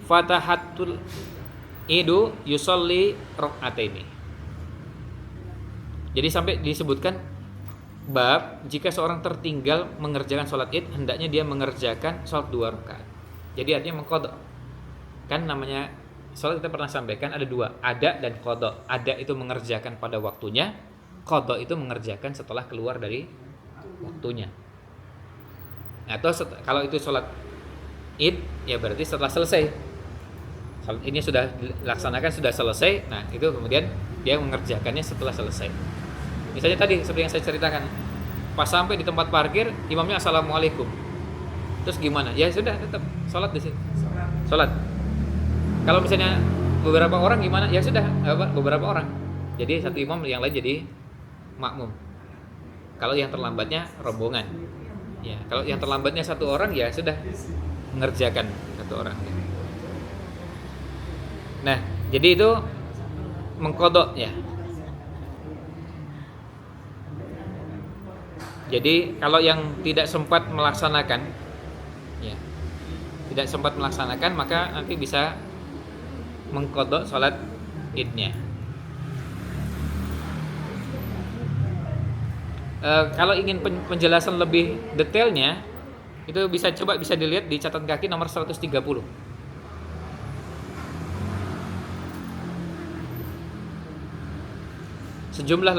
Fatahatul Idu Yusolli Rok'ataini. Jadi sampai disebutkan bab jika seorang tertinggal mengerjakan sholat Id, hendaknya dia mengerjakan sholat 2 rakaat. Jadi artinya mengqadha. Kan namanya sholat kita pernah sampaikan ada 2, ada dan qadha. Ada itu mengerjakan pada waktunya, qadha itu mengerjakan setelah keluar dari waktunya. Atau kalau itu sholat Id, ya berarti setelah selesai. Sholat ini sudah dilaksanakan, sudah selesai. Nah itu kemudian dia mengerjakannya setelah selesai. Misalnya tadi seperti yang saya ceritakan, pas sampai di tempat parkir, imamnya assalamualaikum. Terus gimana? Ya sudah, tetap sholat di situ. Sholat. Kalau misalnya beberapa orang gimana? Ya sudah, beberapa orang. Jadi satu imam, yang lain jadi makmum. Kalau yang terlambatnya rombongan. Ya, kalau yang terlambatnya satu orang, ya sudah mengerjakan satu orang. Nah, jadi itu mengqadha ya. Jadi kalau yang tidak sempat melaksanakan, ya, tidak sempat melaksanakan, maka nanti bisa mengqadha sholat idnya. Kalau ingin penjelasan lebih detailnya, itu bisa dilihat di catatan kaki nomor 130. Sejumlah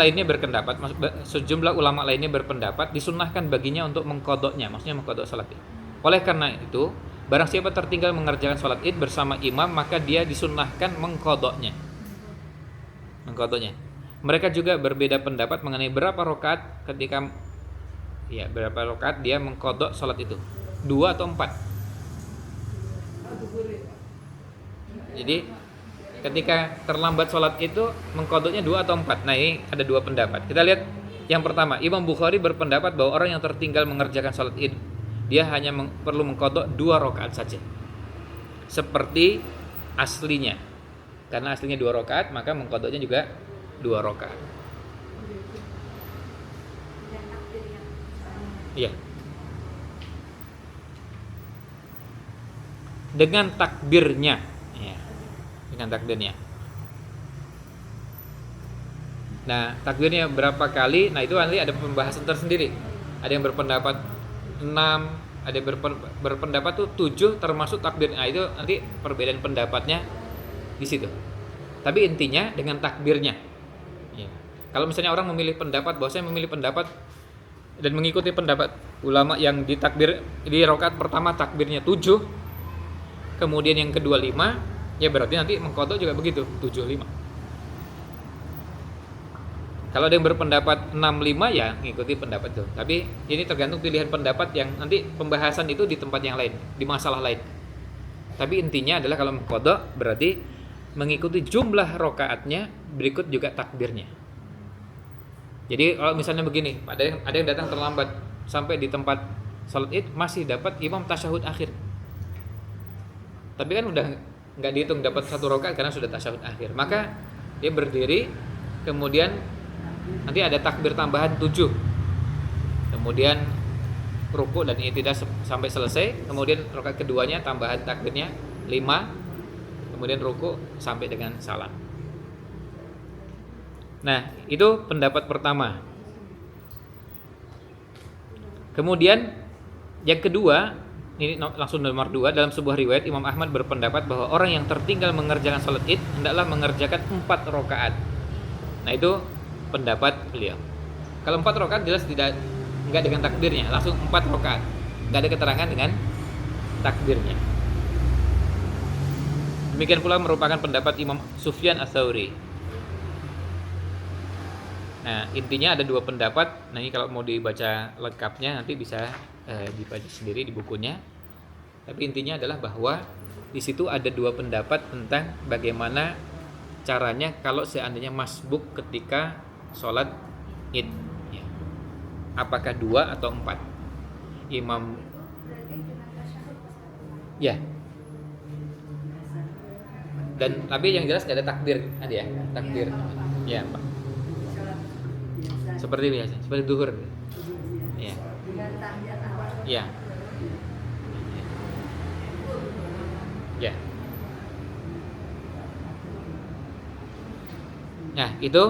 ulama lainnya berpendapat disunnahkan baginya untuk mengqadhanya, maksudnya mengqadha salat id. Oleh karena itu, barang siapa tertinggal mengerjakan salat id bersama imam, maka dia disunnahkan mengqadhanya. Mereka juga berbeda pendapat mengenai berapa rakaat dia mengqadha salat itu. 2 atau 4. Jadi ketika terlambat sholat itu mengqadhanya 2 atau 4. Nah, ini ada 2 pendapat. Kita lihat yang pertama, Imam Bukhari berpendapat bahwa orang yang tertinggal mengerjakan sholat id, dia hanya perlu mengqadha 2 rakaat saja, seperti aslinya. Karena aslinya 2 rakaat, maka mengqadhanya juga 2 rakaat. Iya. Dengan takbirnya. Dengan takbirnya. Nah, takbirnya berapa kali? Nah, itu nanti ada pembahasan tersendiri. Ada yang berpendapat 6, ada yang berpendapat tuh 7 termasuk takbir. Nah, itu nanti perbedaan pendapatnya di situ. Tapi intinya dengan takbirnya. Ya. Kalau misalnya orang memilih pendapat, bahwa saya memilih pendapat dan mengikuti pendapat ulama yang di takbir di rakaat pertama takbirnya 7, kemudian yang kedua 5, ya berarti nanti mengqadha juga begitu, 7-5. Kalau ada yang berpendapat 6-5, ya ngikuti pendapat itu. Tapi ini tergantung pilihan pendapat yang nanti pembahasan itu di tempat yang lain, di masalah lain. Tapi intinya adalah kalau mengqadha berarti mengikuti jumlah rakaatnya, berikut juga takbirnya. Jadi kalau misalnya begini, ada yang datang terlambat sampai di tempat salat id masih dapat imam tasyahud akhir. Tapi kan udah nggak dihitung dapat 1 rakaat karena sudah tasyahud akhir. Maka dia berdiri, kemudian nanti ada takbir tambahan 7, kemudian ruku dan i'tidal sampai selesai, kemudian rakaat keduanya tambahan takbirnya 5, kemudian ruku sampai dengan salam. Nah, itu pendapat pertama. Kemudian yang kedua, ini langsung nomor 2, dalam sebuah riwayat Imam Ahmad berpendapat bahwa orang yang tertinggal mengerjakan salat id hendaklah mengerjakan 4 rakaat. Nah, itu pendapat beliau. Kalau 4 rakaat jelas enggak dengan takbirnya, langsung 4 rakaat. Enggak ada keterangan dengan takbirnya. Demikian pula merupakan pendapat Imam Sufyan Ats-Tsauri. Nah, intinya ada 2 pendapat. Nah, ini kalau mau dibaca lengkapnya nanti bisa dibaca sendiri di bukunya. Tapi intinya adalah bahwa di situ ada 2 pendapat tentang bagaimana caranya kalau seandainya masbuk ketika sholat id. Ya. Apakah 2 atau 4? Imam ya. Dan tapi yang jelas gak ada takbir, ada ya takbir. Ya, Pak. Seperti biasa, seperti duhur. Ya. Ya. Ya. Nah, itu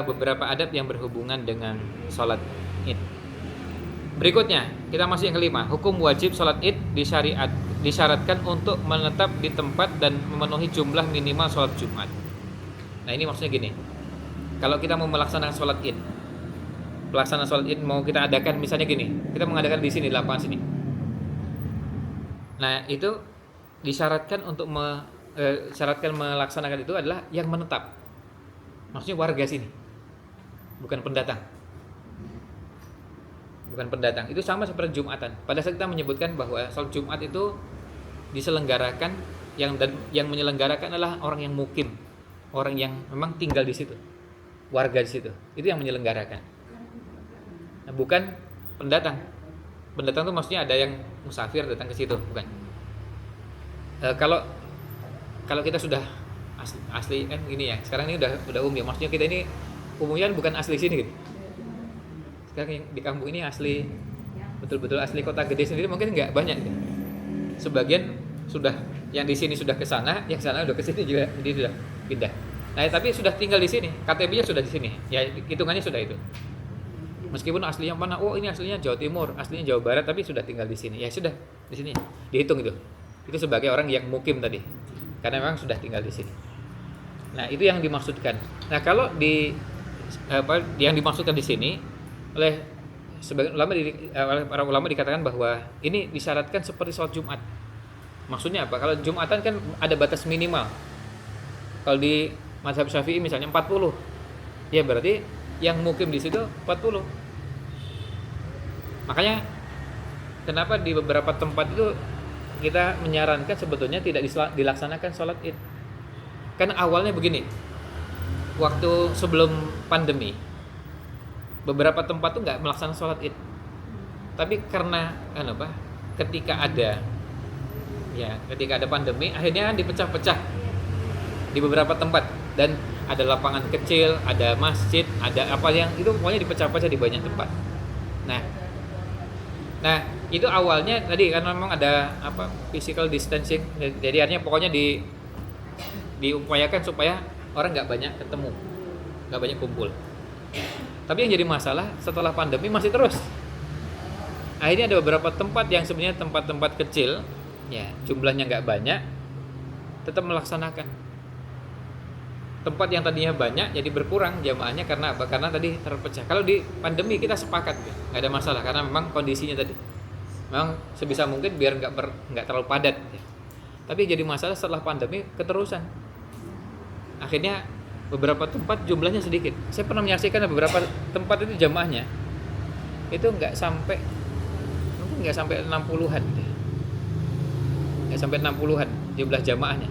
beberapa adab yang berhubungan dengan sholat id. Berikutnya, kita masih yang kelima. Hukum wajib sholat id disyaratkan untuk menetap di tempat dan memenuhi jumlah minimal sholat Jumat. Nah, ini maksudnya gini. Kalau kita mau melaksanakan sholat id, pelaksanaan sholat id mau kita adakan misalnya gini, kita mengadakan di sini, di lapangan sini. Nah, itu disyaratkan untuk syaratkan melaksanakan itu adalah yang menetap. Maksudnya warga sini, bukan pendatang. Bukan pendatang. Itu sama seperti Jumatan. Pada saat kita menyebutkan bahwa sholat Jumat itu diselenggarakan yang menyelenggarakan adalah orang yang mukim, orang yang memang tinggal di situ, warga di situ. Itu yang menyelenggarakan. Nah, bukan pendatang. Pendatang itu maksudnya ada yang musafir datang ke situ, bukan. Kalau kita sudah asli kan gini ya. Sekarang ini udah umum ya. Maksudnya kita ini umumnya bukan asli sini gitu. Sekarang yang di kampung ini asli betul-betul asli kota gede sendiri mungkin nggak banyak gitu. sebagian sudah, yang di sini sudah ke sana, yang sana udah ke sini juga, jadi sudah pindah. Nah, tapi sudah tinggal di sini, KTP-nya sudah di sini. Ya hitungannya sudah itu. Meskipun aslinya mana? Oh, ini aslinya Jawa Timur, aslinya Jawa Barat, tapi sudah tinggal di sini. Ya sudah, di sini. Dihitung itu. Itu sebagai orang yang mukim tadi. Karena memang sudah tinggal di sini. Nah, itu yang dimaksudkan. Nah, kalau yang dimaksudkan di sini oleh sebagian ulama, oleh para ulama dikatakan bahwa ini disyaratkan seperti sholat Jumat. Maksudnya apa? Kalau Jumatan kan ada batas minimal. Kalau di mazhab Syafi'i misalnya 40. Ya berarti yang mukim di situ 40. Makanya kenapa di beberapa tempat itu kita menyarankan sebetulnya tidak dilaksanakan sholat Id. Karena awalnya begini. Waktu sebelum pandemi, beberapa tempat tuh nggak melaksanakan sholat Id. Tapi karena ketika ada pandemi, akhirnya dipecah-pecah di beberapa tempat, dan ada lapangan kecil, ada masjid, ada apa yang itu pokoknya dipecah-pecah di banyak tempat. Nah itu awalnya tadi kan memang ada physical distancing, jadi artinya pokoknya diupayakan supaya orang nggak banyak ketemu, nggak banyak kumpul. Tapi yang jadi masalah setelah pandemi masih terus. Akhirnya ada beberapa tempat yang sebenarnya tempat-tempat kecil, ya jumlahnya nggak banyak, tetap melaksanakan. Tempat yang tadinya banyak jadi berkurang jamaahnya karena apa? Karena tadi terpecah. Kalau di pandemi kita sepakat, nggak ada masalah karena memang kondisinya tadi, memang sebisa mungkin biar nggak terlalu padat. Tapi jadi masalah setelah pandemi keterusan. Akhirnya beberapa tempat jumlahnya sedikit. Saya pernah menyaksikan beberapa tempat itu jamaahnya itu nggak sampai 60-an, nggak sampai 60-an jumlah jamaahnya.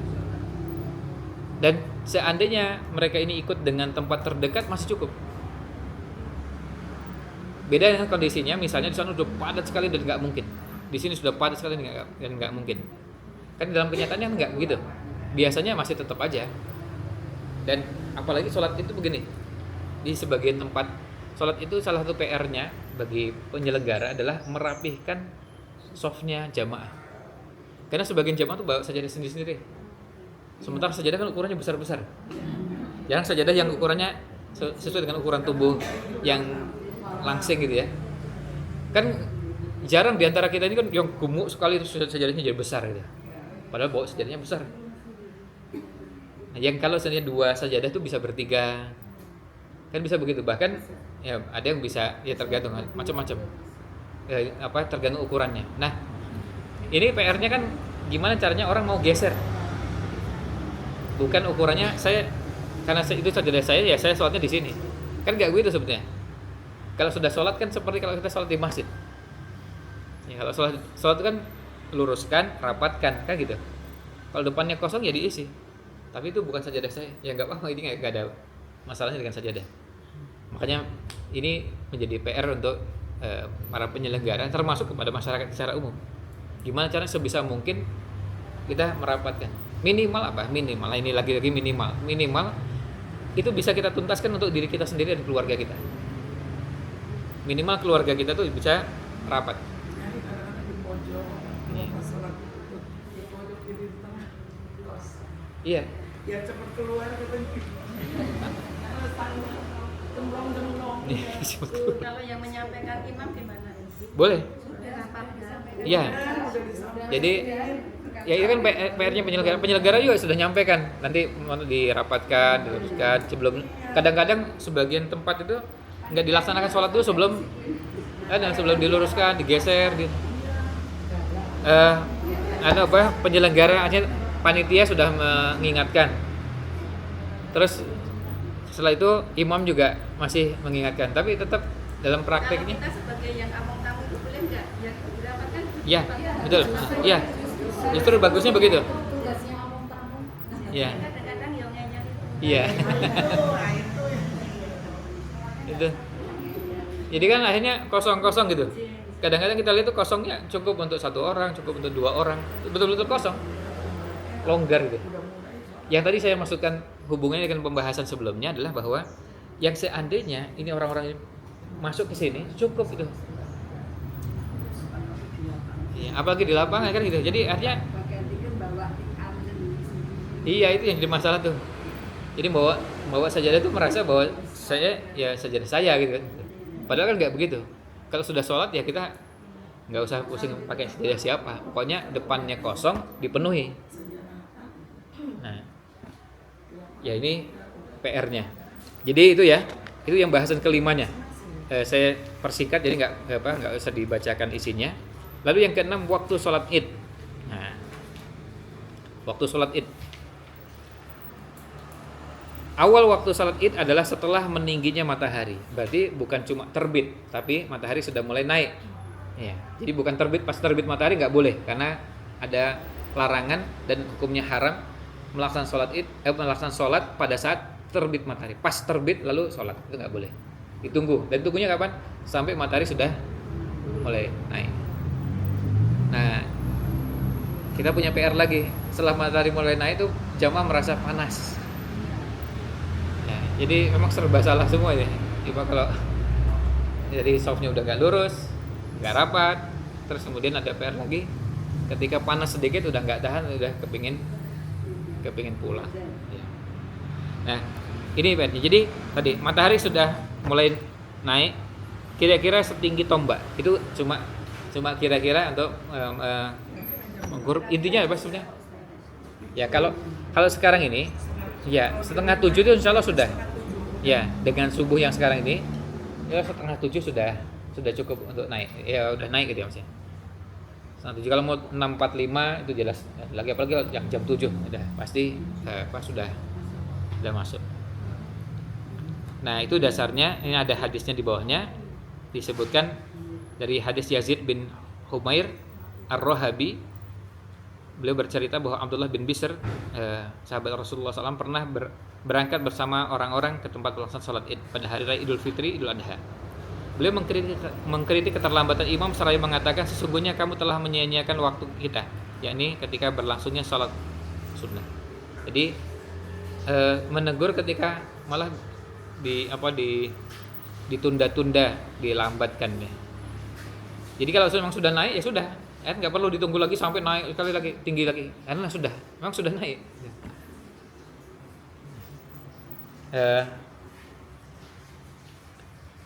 Dan seandainya mereka ini ikut dengan tempat terdekat masih cukup. Beda dengan kondisinya, misalnya di sana sudah padat sekali dan nggak mungkin. Di sini sudah padat sekali dan nggak mungkin. Kan dalam kenyataannya nggak begitu. Biasanya masih tetap aja. Dan apalagi sholat itu begini. Di sebagian tempat sholat itu salah satu PR-nya bagi penyelenggara adalah merapihkan softnya jamaah. Karena sebagian jamaah tuh bawa sajadah sendiri-sendiri. Sementara sajadah kan ukurannya besar-besar. Jangan sajadah yang ukurannya sesuai dengan ukuran tubuh yang langsing gitu ya. Kan jarang diantara kita ini kan yang gemuk sekali terus sajadahnya jadi besar gitu. Padahal bawa sajadahnya besar. Nah, yang kalau seandainya 2 sajadah tuh bisa bertiga. Kan bisa begitu. Bahkan ya ada yang bisa, ya tergantung macam-macam. Tergantung ukurannya. Nah, ini PR-nya kan gimana caranya orang mau geser. Bukan ukurannya karena itu sajadah saya, ya saya sholatnya di sini. Kan nggak begitu sebetulnya. Kalau sudah sholat kan seperti kalau kita sholat di masjid. Ya kalau sholat kan luruskan, rapatkan, kan gitu. Kalau depannya kosong ya diisi. Tapi itu bukan sajadah saya. Ya nggak apa-apa, ini nggak ada masalahnya dengan sajadah. Makanya ini menjadi PR untuk para penyelenggara, termasuk kepada masyarakat secara umum. Gimana caranya sebisa mungkin kita merapatkan. Minimal apa? Minimal. Ini lagi-lagi minimal itu bisa kita tuntaskan untuk diri kita sendiri dan keluarga kita. Minimal keluarga kita tuh bisa rapat. Iya. Biar cepat keluar katanya. Kalau yang menyampaikan imam gimana? Boleh. Sudah rapat kan? Iya. Jadi ya itu kan PR-nya penyelenggara juga sudah nyampaikan, nanti mau dirapatkan, diluruskan sebelum. Kadang-kadang sebagian tempat itu nggak dilaksanakan sholat dulu sebelum diluruskan, digeser gitu. Penyelenggara panitia sudah mengingatkan. Terus setelah itu imam juga masih mengingatkan, tapi tetap dalam prakteknya. Kalau kita sebagai yang among tamu itu boleh nggak? Yang dirapatkan? Iya, betul. Iya. Justru bagusnya begitu. Iya. Kadang-kadang yang nyanyi itu. Iya. Itu. Jadi kan akhirnya kosong-kosong gitu. Kadang-kadang kita lihat itu kosongnya cukup untuk 1 orang, cukup untuk 2 orang. Betul-betul kosong. Longgar gitu. Yang tadi saya maksudkan hubungannya dengan pembahasan sebelumnya adalah bahwa yang seandainya ini orang-orang masuk ke sini cukup itu. Ya, apalagi di lapangan kan gitu. Jadi artinya Pakai tiket bawa sendiri. iya itu yang jadi masalah tuh. Jadi bawa sajadah itu merasa bahwa saya ya sajadah saya gitu kan. Padahal kan nggak begitu. Kalau sudah sholat ya kita nggak usah pusing pakai sajadah siapa. Pokoknya depannya kosong dipenuhi. Nah, ya ini PR-nya. Jadi itu ya, itu yang bahasan kelimanya. Saya persingkat jadi nggak usah dibacakan isinya. Lalu yang keenam waktu sholat id. Nah, waktu sholat id. Awal waktu salat id adalah setelah meningginya matahari. Berarti bukan cuma terbit, tapi matahari sudah mulai naik. Ya, jadi bukan terbit, pas terbit matahari nggak boleh, karena ada larangan dan hukumnya haram melaksanakan sholat pada saat terbit matahari. Pas terbit lalu sholat itu nggak boleh. Ditunggu, dan tunggunya kapan? Sampai matahari sudah mulai naik. Nah, kita punya PR lagi. Setelah matahari mulai naik itu jamaah merasa panas. Jadi memang serba salah semua ya. Cuma kalau jadi softnya udah nggak lurus, nggak rapat, terus kemudian ada PR lagi. Ketika panas sedikit udah nggak tahan, udah kepingin pulang. Ya. Nah ini PR-nya. Jadi tadi matahari sudah mulai naik, kira-kira setinggi tombak. Itu cuma kira-kira untuk mengukur. Intinya apa sebenarnya? Ya kalau sekarang ini. Ya, 6:30 itu insya Allah sudah. Ya, dengan subuh yang sekarang ini, ya 6:30 sudah cukup untuk naik. Ya udah naik gitu ya maksudnya. 6:30 kalau mau 6:45 itu jelas. Lagi apalagi yang jam 7 udah pasti sudah masuk. Nah, itu dasarnya. Ini ada hadisnya di bawahnya. Disebutkan dari hadis Yazid bin Humair Ar-Rohabi. Beliau bercerita bahwa Abdullah bin Bisr, sahabat Rasulullah SAW, pernah berangkat bersama orang-orang ke tempat pelaksanaan sholat id pada hari raya Idul Fitri, Idul Adha. Beliau mengkritik keterlambatan imam seraya mengatakan sesungguhnya kamu telah menyia-nyiakan waktu kita, yakni ketika berlangsungnya sholat sunnah. Jadi menegur ketika malah ditunda-tunda, dilambatkan ya. Jadi kalau memang sudah naik ya sudah. Nggak perlu ditunggu lagi sampai naik sekali lagi, tinggi lagi, karena memang sudah naik.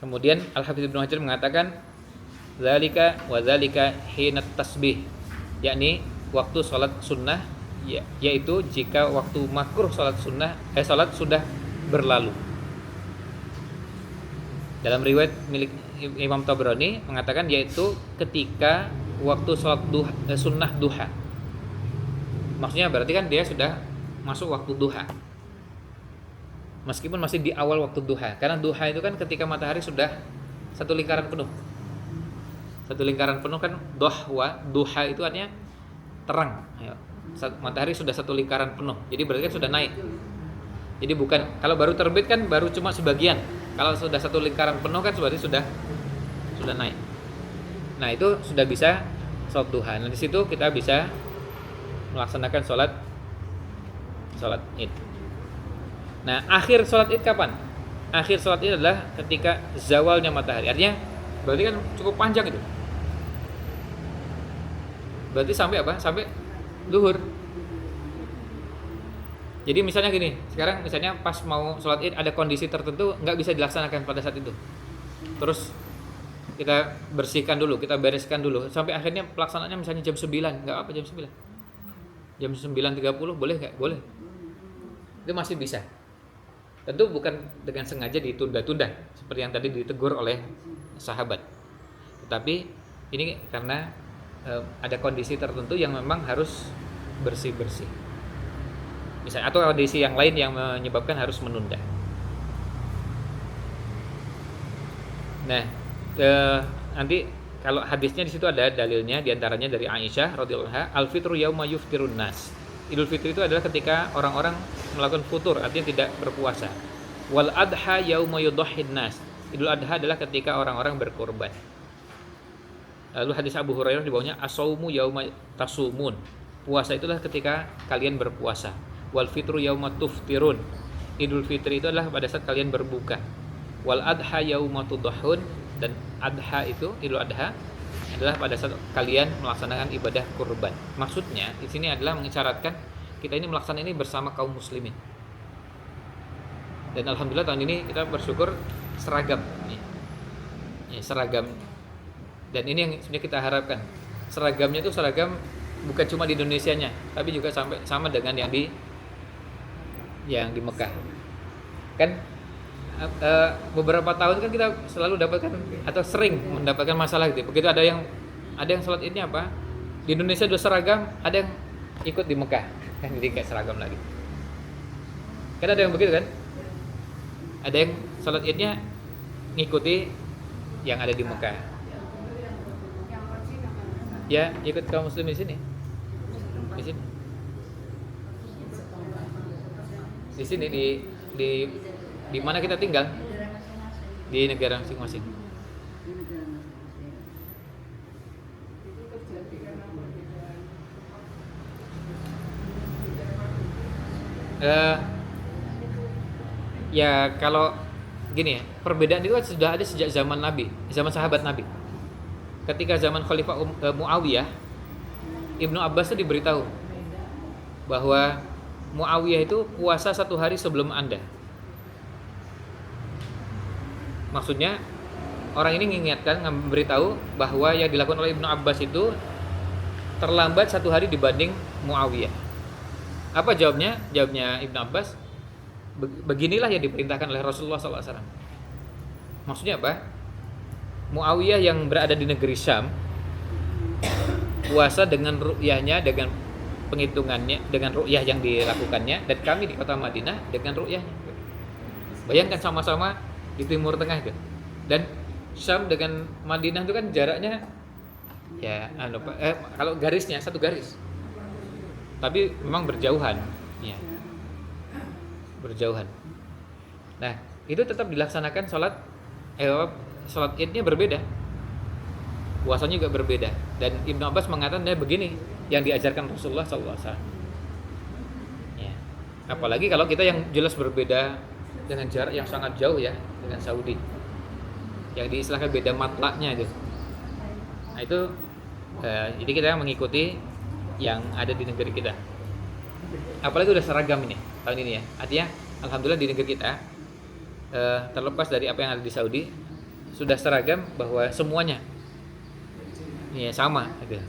Kemudian Al-Hafidz Ibnu Hajar mengatakan zalika wa zalika hinat tasbih, yakni waktu sholat sunnah, yaitu jika waktu makruh sholat sudah berlalu. Dalam riwayat milik Imam Tabrani mengatakan yaitu ketika waktu sholat sunnah duha. Maksudnya berarti kan dia sudah masuk waktu duha, meskipun masih di awal waktu duha. Karena duha itu kan ketika matahari sudah satu lingkaran penuh. Satu lingkaran penuh kan duha itu artinya terang. Matahari sudah satu lingkaran penuh. Jadi berarti kan sudah naik. Jadi bukan, kalau baru terbit kan baru cuma sebagian. Kalau sudah satu lingkaran penuh kan berarti sudah naik. Nah itu sudah bisa sholat duha. Nah di situ kita bisa melaksanakan sholat id. Nah akhir sholat id kapan? Akhir sholat id adalah ketika zawalnya matahari. Artinya berarti kan cukup panjang itu. Berarti sampai apa? Sampai zuhur. Jadi misalnya gini, sekarang misalnya pas mau sholat id ada kondisi tertentu nggak bisa dilaksanakan pada saat itu. Terus kita bersihkan dulu, kita bereskan dulu sampai akhirnya pelaksanaannya misalnya jam 9, nggak apa jam 9. Jam 9.30 boleh nggak? Boleh. Itu masih bisa. Tentu bukan dengan sengaja ditunda-tunda seperti yang tadi ditegur oleh sahabat. Tetapi ini karena ada kondisi tertentu yang memang harus bersih-bersih. Misalnya atau kondisi yang lain yang menyebabkan harus menunda. Nah, nanti kalau hadisnya di situ ada dalilnya, diantaranya dari Aisyah radhiyallahu anha, al-fitru yauma yuftirun nas. Idul Fitri itu adalah ketika orang-orang melakukan futur, artinya tidak berpuasa. Wal adha yauma yudhhin nas. Idul Adha adalah ketika orang-orang berkorban. Lalu hadis Abu Hurairah di bawahnya as-saumu yauma tasumun. Puasa itulah ketika kalian berpuasa. Wal fitru yauma tuftirun. Idul Fitri itu adalah pada saat kalian berbuka. Wal adha yauma tudhahun, dan adha itu Idul Adha adalah pada saat kalian melaksanakan ibadah kurban. Maksudnya di sini adalah mengisyaratkan kita ini melaksanakan ini bersama kaum muslimin. Dan alhamdulillah tahun ini kita bersyukur seragam, ya, seragam. Dan ini yang sebenarnya kita harapkan. Seragamnya itu seragam bukan cuma di Indonesianya, tapi juga sampai sama dengan yang di Mekah. Kan beberapa tahun kan kita selalu dapatkan atau sering mendapatkan masalah gitu. Begitu ada yang sholat Idnya apa? Di Indonesia dua seragam, ada yang ikut di Mekah kan jadi kayak seragam lagi. Kan ada yang begitu kan? Ada yang sholat Idnya ngikuti yang ada di Mekah. Ya, ikut kaum muslim di sini. Di sini. Di sini di mana kita tinggal? Di negara masing-masing. Ya kalau gini ya, perbedaan itu kan sudah ada sejak zaman Nabi, zaman sahabat Nabi. Ketika zaman Khalifah Muawiyah, Ibnu Abbas itu diberitahu bahwa Muawiyah itu puasa 1 hari sebelum Anda. Maksudnya orang ini mengingatkan, memberitahu bahwa yang dilakukan oleh Ibnu Abbas itu terlambat 1 hari dibanding Muawiyah. Apa jawabnya? Jawabnya Ibnu Abbas, beginilah yang diperintahkan oleh Rasulullah SAW. Maksudnya apa? Muawiyah yang berada di negeri Syam puasa dengan ru'yahnya, dengan penghitungannya, dengan ru'yah yang dilakukannya, dan kami di kota Madinah dengan ru'yahnya. Bayangkan sama-sama di Timur Tengah itu. Dan Syam dengan Madinah itu kan jaraknya ya kalau garisnya 1 garis. Tapi memang berjauhan, ya. Berjauhan. Nah, itu tetap dilaksanakan sholat Idnya berbeda, puasanya juga berbeda. Dan Ibnu Abbas mengatakan begini yang diajarkan Rasulullah SAW. Ya. Apalagi kalau kita yang jelas berbeda dengan jarak yang sangat jauh ya, dengan Saudi, yang diistilahkan beda matlaknya itu. Nah itu, jadi kita mengikuti yang ada di negeri kita. Apalagi udah seragam ini tahun ini ya. Artinya alhamdulillah di negeri kita, terlepas dari apa yang ada di Saudi, sudah seragam bahwa semuanya ya sama gitu.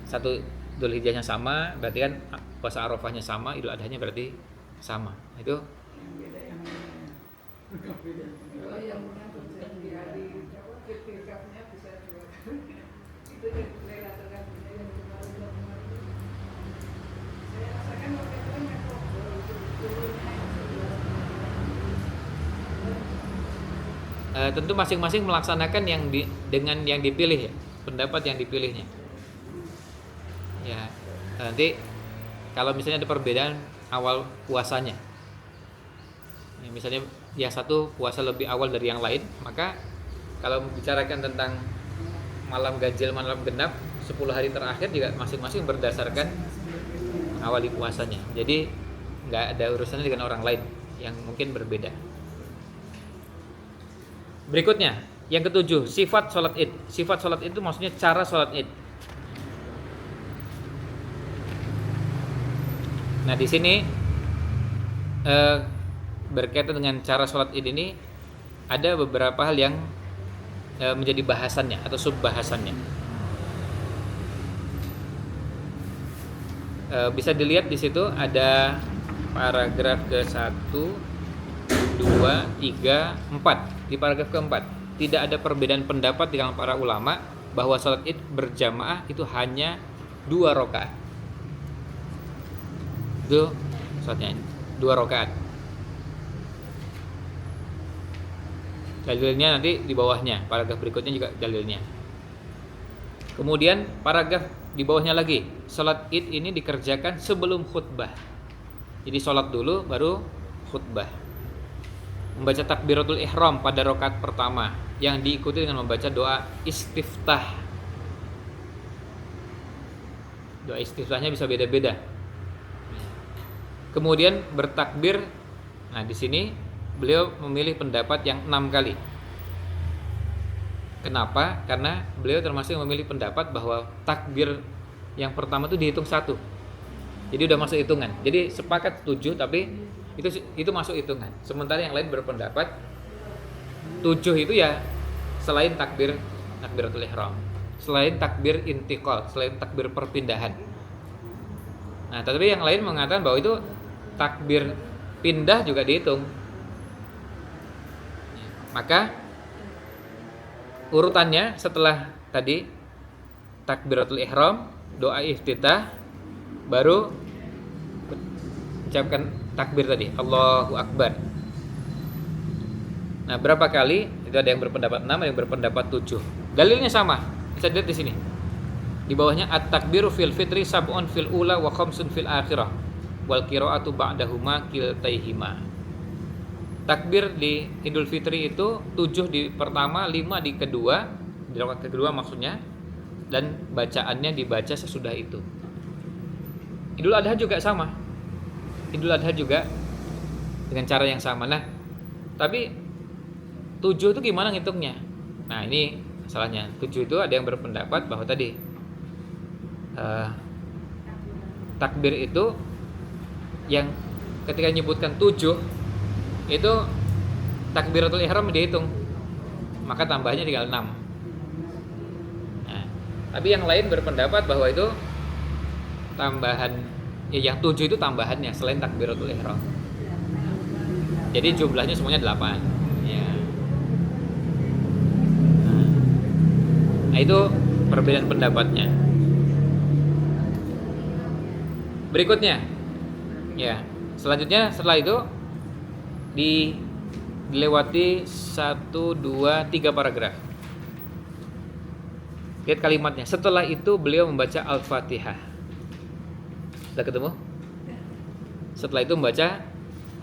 Satu Dzulhijjahnya sama, berarti kan puasa Arafahnya sama, Idul Adhanya berarti sama. Itu tentu masing-masing melaksanakan dengan yang dipilih ya, pendapat yang dipilihnya. Ya, nanti kalau misalnya ada perbedaan awal puasanya, ya, misalnya yang satu puasa lebih awal dari yang lain, maka kalau membicarakan tentang malam ganjil, malam genap 10 hari terakhir juga masing-masing berdasarkan awali puasanya. Jadi nggak ada urusannya dengan orang lain yang mungkin berbeda. Berikutnya, yang ketujuh, sifat sholat id. Sifat sholat id itu maksudnya cara sholat id. Nah di sini berkaitan dengan cara sholat id ini ada beberapa hal yang menjadi bahasannya atau subbahasannya. Bisa dilihat di situ ada paragraf ke-1, 2, 3, 4. Di paragraf keempat, tidak ada perbedaan pendapat di kalangan para ulama bahwa sholat id berjamaah itu hanya 2 rakaat. Itu sholatnya 2 rakaat. Dalilnya nanti di bawahnya, paragraf berikutnya juga dalilnya. Kemudian paragraf di bawahnya lagi, sholat id ini dikerjakan sebelum khutbah. Jadi sholat dulu baru khutbah. Membaca takbiratul ihram pada rakaat pertama yang diikuti dengan membaca doa istiftah. Doa istiftahnya bisa beda-beda. Kemudian bertakbir. Nah, di sini beliau memilih pendapat yang 6 kali. Kenapa? Karena beliau termasuk yang memilih pendapat bahwa takbir yang pertama itu dihitung satu. Jadi udah masuk hitungan. Jadi sepakat 7 tapi itu masuk hitungan. Sementara yang lain berpendapat 7 itu ya selain takbiratul ihram, selain takbir intiqal, selain takbir perpindahan. Nah, tapi yang lain mengatakan bahwa itu takbir pindah juga dihitung. Maka urutannya setelah tadi takbiratul ihram, doa iftitah, baru ucapkan takbir tadi, Allahu Akbar. Nah, berapa kali? Itu ada yang berpendapat 6, ada yang berpendapat 7. Dalilnya sama. Bisa dilihat di sini. Di bawahnya at-takbiru fil fitri sab'un fil ula wa khamsun fil akhirah wal qira'atu ba'dahuma kiltaihima. Takbir di Idul Fitri itu 7 di pertama, 5 di kedua, di rakaat kedua maksudnya, dan bacaannya dibaca sesudah itu. Idul Adha juga sama. Idul Adha juga dengan cara yang sama. Nah, tapi 7 itu gimana ngitungnya? Nah, ini masalahnya. 7 itu ada yang berpendapat bahwa tadi takbir itu yang ketika menyebutkan 7 itu takbiratul ihram dihitung, maka tambahnya tinggal 6. Nah, tapi yang lain berpendapat bahwa itu tambahan, ya yang 7 itu tambahannya selain takbiratul ihram. Jadi jumlahnya semuanya 8. Ya. Nah, itu perbedaan pendapatnya. Berikutnya, ya, selanjutnya setelah itu dilewati 1, 2, 3 paragraf. Lihat kalimatnya. Setelah itu beliau membaca Al-Fatihah. Sudah ketemu? Setelah itu membaca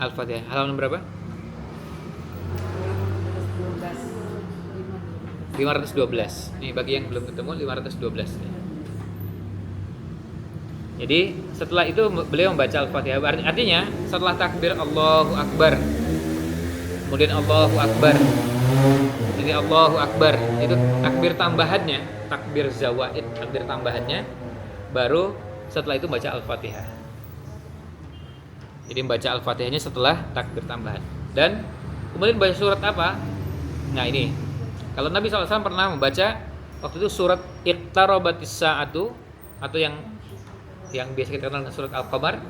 Al-Fatihah. Halaman berapa? 512. Nih bagi yang belum ketemu 512 nih. Jadi setelah itu beliau membaca Al-Fatihah. Artinya setelah takbir Allahu Akbar, kemudian Allahu Akbar, ini Allahu Akbar, itu takbir tambahannya, takbir zawaid, takbir tambahannya, baru setelah itu baca Al-Fatihah. Jadi membaca Al-Fatihahnya setelah takbir tambahan. Dan kemudian baca surat apa? Nah ini, kalau Nabi SAW pernah membaca waktu itu surat Iqtarabatis Sa'atu, atau yang biasa kita kenal dengan surat Al-Qamar,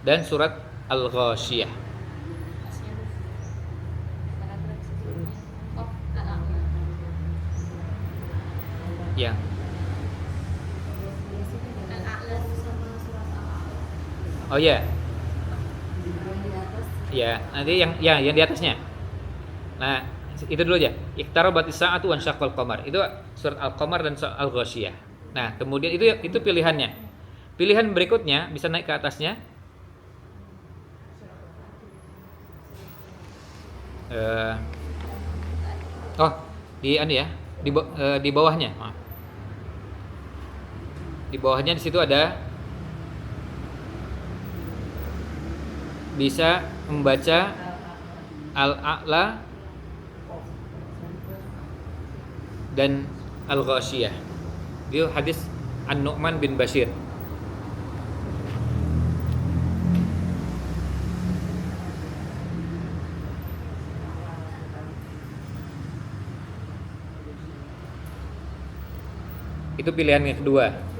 dan surat Al-Ghasyiyah. Ya. Oh ya. Ya, nanti yang di atasnya. Nah, itu dulu aja. Iqtarabatis sa'atu wa ansyaqqal qamar. Itu surat Al-Qamar dan surat Al-Ghasyiyah. Nah, kemudian itu pilihannya. Pilihan berikutnya bisa naik ke atasnya. Di bawahnya. Maaf. Di bawahnya di situ ada bisa membaca Al-A'la dan Al-Ghasyiyah. Itu hadis An-Nu'man bin Bashir. Itu pilihan yang kedua.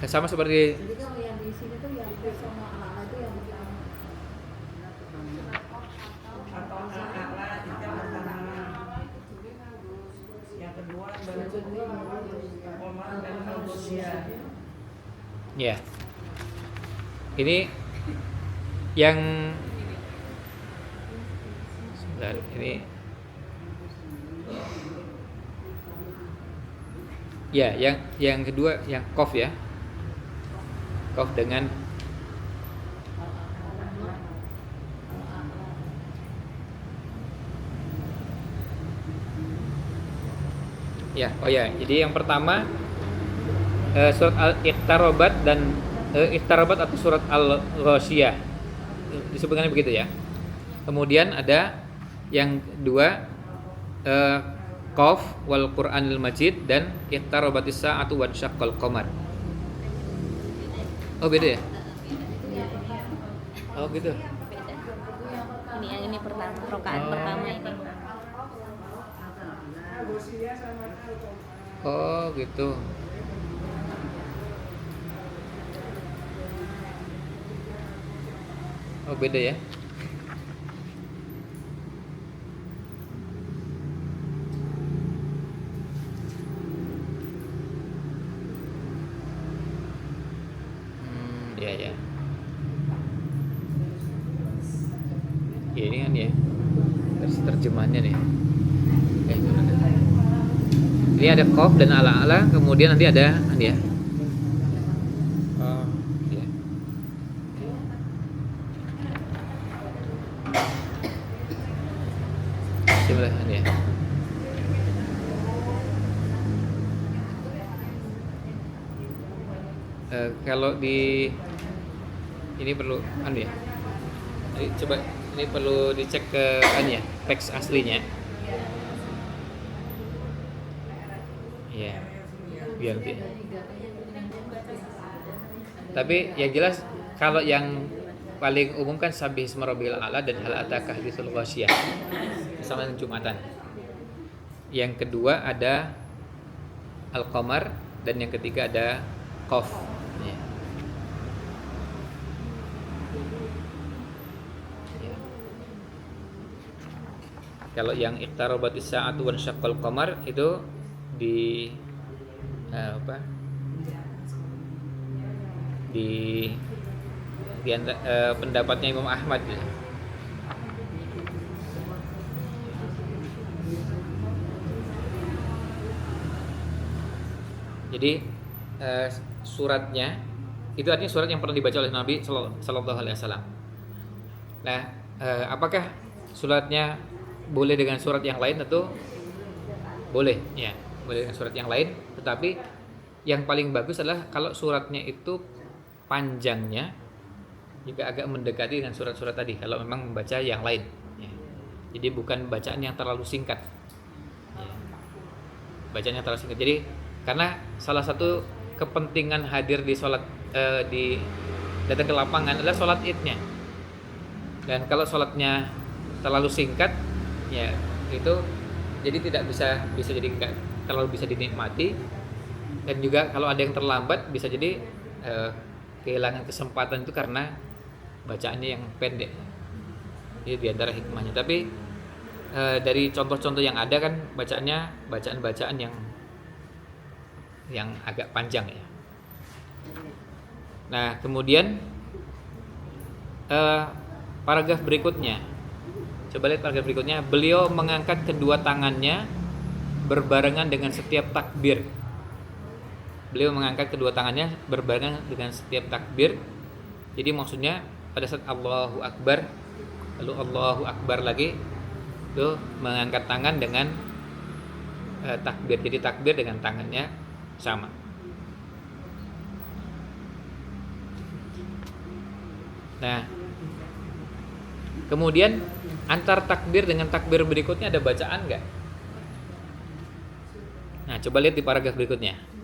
Sama seperti Jadi kalau yang di sini tuh yang sama anak-anak itu yang atau anak-anak kita pertama, yang kedua baru Omar dan Al-Ghasyiyah. ya. Ini yang sebentar, ini ya, yang kedua yang Qaf ya. Qaf dengan ya, oh ya. Jadi yang pertama surat Al-Iqtarabat dan Iqtarabat atau surat Al-Ghasyiyah. Disebutkan begitu ya. Kemudian ada yang dua Qaf wal Qur'anil Majid dan Iqtarabatis sa'atu wa syaqqal qamar. Oh beda ya? Oh gitu. Ini pertama, rokaat pertama ini. Oh gitu. Oh beda ya. Ya ya. Ya ini kan ya. Terjemahannya nih. Ini ada Qaf dan ala-ala, kemudian nanti ada ya. Oh, ya. Coba ya. Kalau di ini perlu ya. Jadi coba ini perlu dicek ke ya, teks aslinya. Ya. Biar nanti. Tapi yang jelas kalau yang paling umum kan Sabih Isma Rabbiyal A'la dan Hal Ataka Haditsul Ghasyiyah. Sama dengan Jumatan. Yang kedua ada Al-Qamar dan yang ketiga ada Qaf. Ya. Ya. Kalau yang Iqtarabatis sa'atu wa syaqqal qamar itu di pendapatnya Imam Ahmad ya. Jadi suratnya itu artinya surat yang pernah dibaca oleh Nabi Sallallahu Alaihi Wasallam. Nah, apakah suratnya boleh dengan surat yang lain atau boleh? Ya, boleh dengan surat yang lain. Tetapi yang paling bagus adalah kalau suratnya itu panjangnya juga agak mendekati dengan surat-surat tadi. Kalau memang membaca yang lain, ya. Jadi bukan bacaan yang terlalu singkat. Ya. Bacaan yang terlalu singkat. Jadi karena salah satu kepentingan hadir di sholat di datang ke lapangan adalah sholat idnya. Dan kalau sholatnya terlalu singkat, ya itu jadi tidak bisa jadi nggak terlalu bisa dinikmati. Dan juga kalau ada yang terlambat bisa jadi kehilangan kesempatan itu karena bacaannya yang pendek. Jadi di antara hikmahnya. Tapi dari contoh-contoh yang ada kan bacaannya bacaan-bacaan yang agak panjang ya. Nah kemudian paragraf berikutnya, coba lihat paragraf berikutnya. Beliau mengangkat kedua tangannya berbarengan dengan setiap takbir. Beliau mengangkat kedua tangannya berbarengan dengan setiap takbir. Jadi maksudnya pada saat Allahu Akbar, lalu Allahu Akbar lagi, itu mengangkat tangan dengan takbir. Jadi takbir dengan tangannya sama. Nah, kemudian antar takbir dengan takbir berikutnya ada bacaan nggak? Nah, coba lihat di paragraf berikutnya.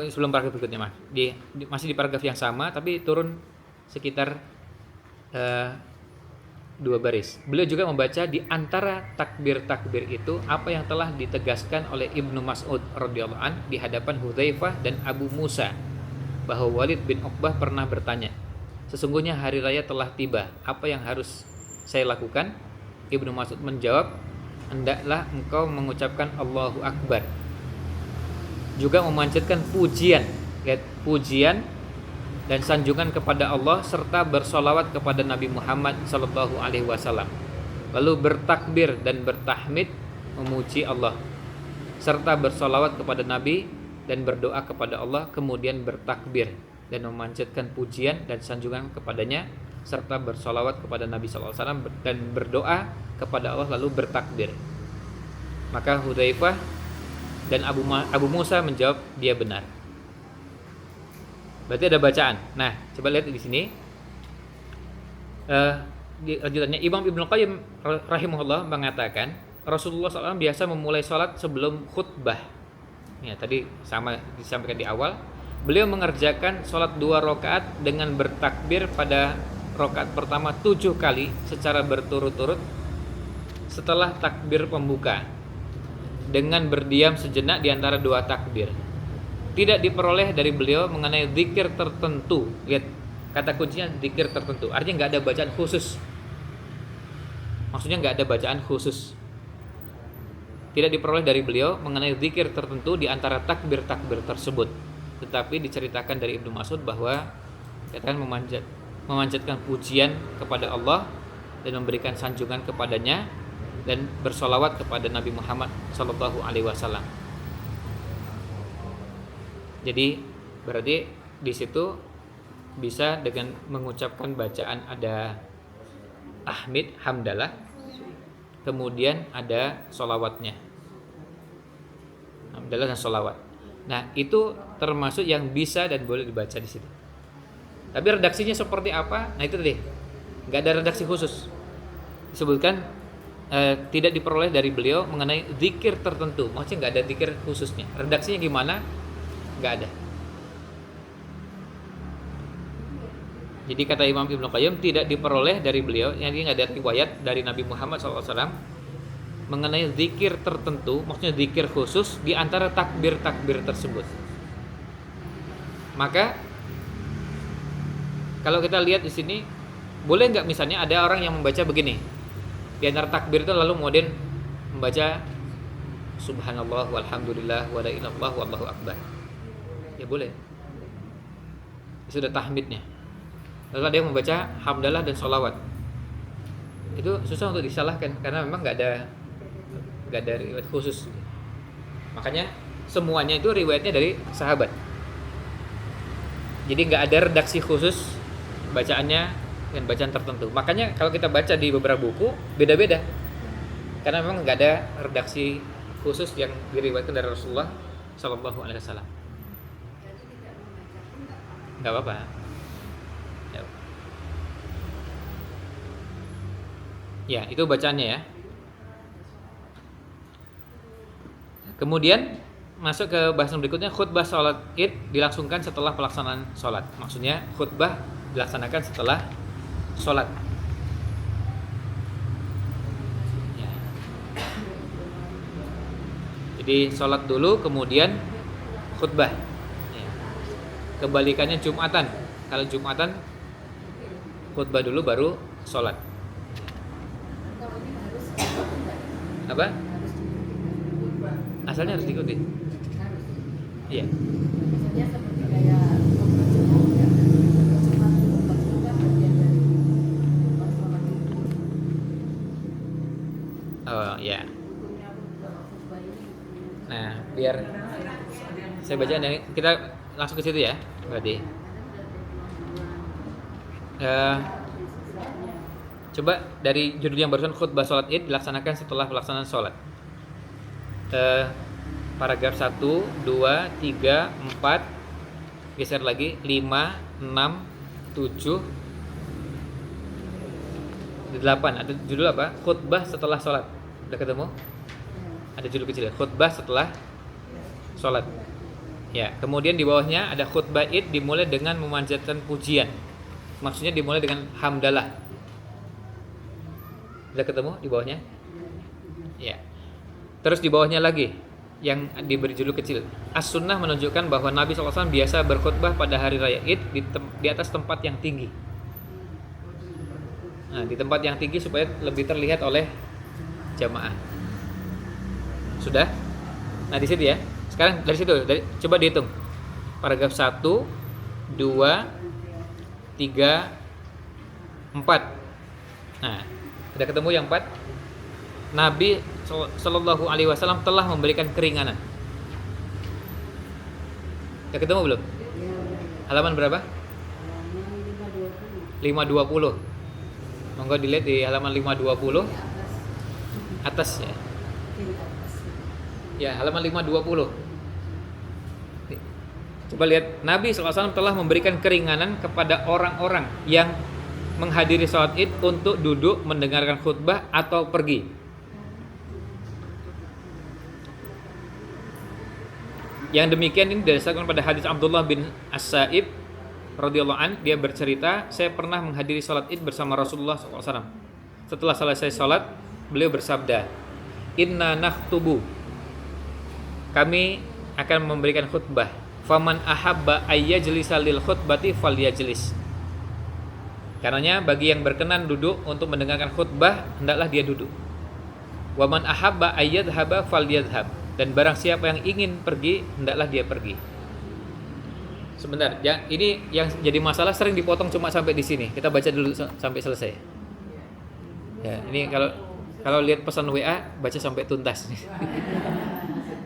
Sebelum paragraf berikutnya, masih di paragraf yang sama, tapi turun sekitar 2 baris. Beliau juga membaca di antara takbir-takbir itu apa yang telah ditegaskan oleh Ibnu Mas'ud radhiyallahu an di hadapan Hudzaifah dan Abu Musa, bahwa Walid bin Uqbah pernah bertanya, sesungguhnya hari raya telah tiba, apa yang harus saya lakukan? Ibnu Mas'ud menjawab, hendaklah engkau mengucapkan Allahu Akbar, juga memanjatkan pujian dan sanjungan kepada Allah serta bersolawat kepada Nabi Muhammad sallallahu alaihi wasallam. Lalu bertakbir dan bertahmid memuji Allah serta bersolawat kepada Nabi dan berdoa kepada Allah, kemudian bertakbir dan memanjatkan pujian dan sanjungan kepadanya serta bersolawat kepada Nabi sallallahu alaihi wasallam dan berdoa kepada Allah lalu bertakbir. Maka Hudzaifah dan Abu Musa menjawab dia benar. Berarti ada bacaan. Nah, coba lihat di sini. Di lanjutannya Imam Ibnu Qayyim rahimahullah mengatakan Rasulullah SAW biasa memulai sholat sebelum khutbah. Ya, tadi sama disampaikan di awal. Beliau mengerjakan sholat 2 rakaat dengan bertakbir pada rakaat pertama 7 kali secara berturut-turut setelah takbir pembuka, dengan berdiam sejenak di antara 2 takbir. Tidak diperoleh dari beliau mengenai zikir tertentu. Lihat, kata kuncinya zikir tertentu. Artinya nggak ada bacaan khusus. Maksudnya nggak ada bacaan khusus. Tidak diperoleh dari beliau mengenai zikir tertentu di antara takbir-takbir tersebut. Tetapi diceritakan dari Ibnu Mas'ud bahwa katakan memanjatkan pujian kepada Allah dan memberikan sanjungan kepadanya dan bersolawat kepada Nabi Muhammad Sallallahu Alaihi Wasallam. Jadi berarti di situ bisa dengan mengucapkan bacaan ada Ahmid, Hamdalah, kemudian ada solawatnya, Hamdalah dan solawat. Nah itu termasuk yang bisa dan boleh dibaca di situ. Tapi redaksinya seperti apa? Nah itu tadi nggak ada redaksi khusus. Disebutkan tidak diperoleh dari beliau mengenai zikir tertentu. Maksudnya nggak ada zikir khususnya. Redaksinya gimana? Nggak ada. Jadi kata Imam Ibnu Qayyim tidak diperoleh dari beliau, yang nggak ada riwayat dari Nabi Muhammad SAW mengenai zikir tertentu, maksudnya zikir khusus di antara takbir-takbir tersebut. Maka kalau kita lihat di sini, boleh nggak misalnya ada orang yang membaca begini di antara takbir itu lalu kemudian membaca Subhanallah walhamdulillah wa la ilaha illallah wallahu akbar. Ya boleh. Sudah tahmidnya. Lalu ada yang membaca hamdalah dan sholawat. Itu susah untuk disalahkan karena memang nggak ada riwayat khusus. Makanya semuanya itu riwayatnya dari sahabat. Jadi nggak ada redaksi khusus bacaannya dan bacaan tertentu. Makanya kalau kita baca di beberapa buku beda-beda. Karena memang nggak ada redaksi khusus yang diriwayatkan dari Rasulullah Shallallahu Alaihi Wasallam. Nggak apa-apa. Ya, itu bacaannya ya. Kemudian masuk ke bahasan berikutnya, khutbah sholat id dilangsungkan setelah pelaksanaan sholat. Maksudnya khutbah dilaksanakan setelah sholat. Ya. Jadi sholat dulu kemudian khutbah. Ya. Kebalikannya Jumatan. Kalau Jumatan khutbah dulu baru sholat. Apa? Asalnya harus diikuti. Iya. Misalnya seperti kayak Jumat ya. Jumat kan bagian dari sholat itu. Oh ya. Nah, biar saya baca dari kita langsung ke situ ya. Berarti. Coba dari judul yang barusan, khutbah sholat id dilaksanakan setelah pelaksanaan sholat. Paragraf 1, 2, 3, 4, geser lagi 5, 6, 7, 8. Ada judul apa? Khutbah setelah sholat. Udah ketemu? Ada judul kecil ya, khutbah setelah sholat. Ya, kemudian di bawahnya ada khutbah id dimulai dengan memanjatkan pujian. Maksudnya dimulai dengan hamdalah. Udah ketemu di bawahnya? Ya. Terus di bawahnya lagi yang diberi judul kecil. As-sunnah menunjukkan bahwa Nabi SAW biasa berkhutbah pada hari raya Id di atas tempat yang tinggi. Nah, di tempat yang tinggi supaya lebih terlihat oleh jamaah. Sudah? Nah, di situ ya. Sekarang dari situ, coba dihitung. Paragraf 1, 2, 3, 4. Nah, udah ketemu yang 4? Nabi Sallallahu Alaihi Wasallam telah memberikan keringanan. Udah ketemu belum? Halaman berapa? 520. Monggo dilihat di halaman 520. Atas ya. Ya, halaman 520. Coba lihat, Nabi SAW telah memberikan keringanan kepada orang-orang yang menghadiri sholat id untuk duduk mendengarkan khutbah atau pergi. Yang demikian ini didasarkan pada hadis Abdullah bin As-Sa'ib radhiyallahu an, dia bercerita, saya pernah menghadiri sholat id bersama Rasulullah SAW. Setelah selesai sholat, beliau bersabda, inna nakhtubu, kami akan memberikan khutbah, faman ahabba ayyajlisa lil khutbati falyajlis. Karenanya bagi yang berkenan duduk untuk mendengarkan khutbah, hendaklah dia duduk. Waman ahabba ayyadhaba falyadhhab, dan barang siapa yang ingin pergi, hendaklah dia pergi. Sebentar, ya, ini yang jadi masalah sering dipotong cuma sampai di sini. Kita baca dulu sampai selesai. Ya, ini kalau lihat pesan WA baca sampai tuntas.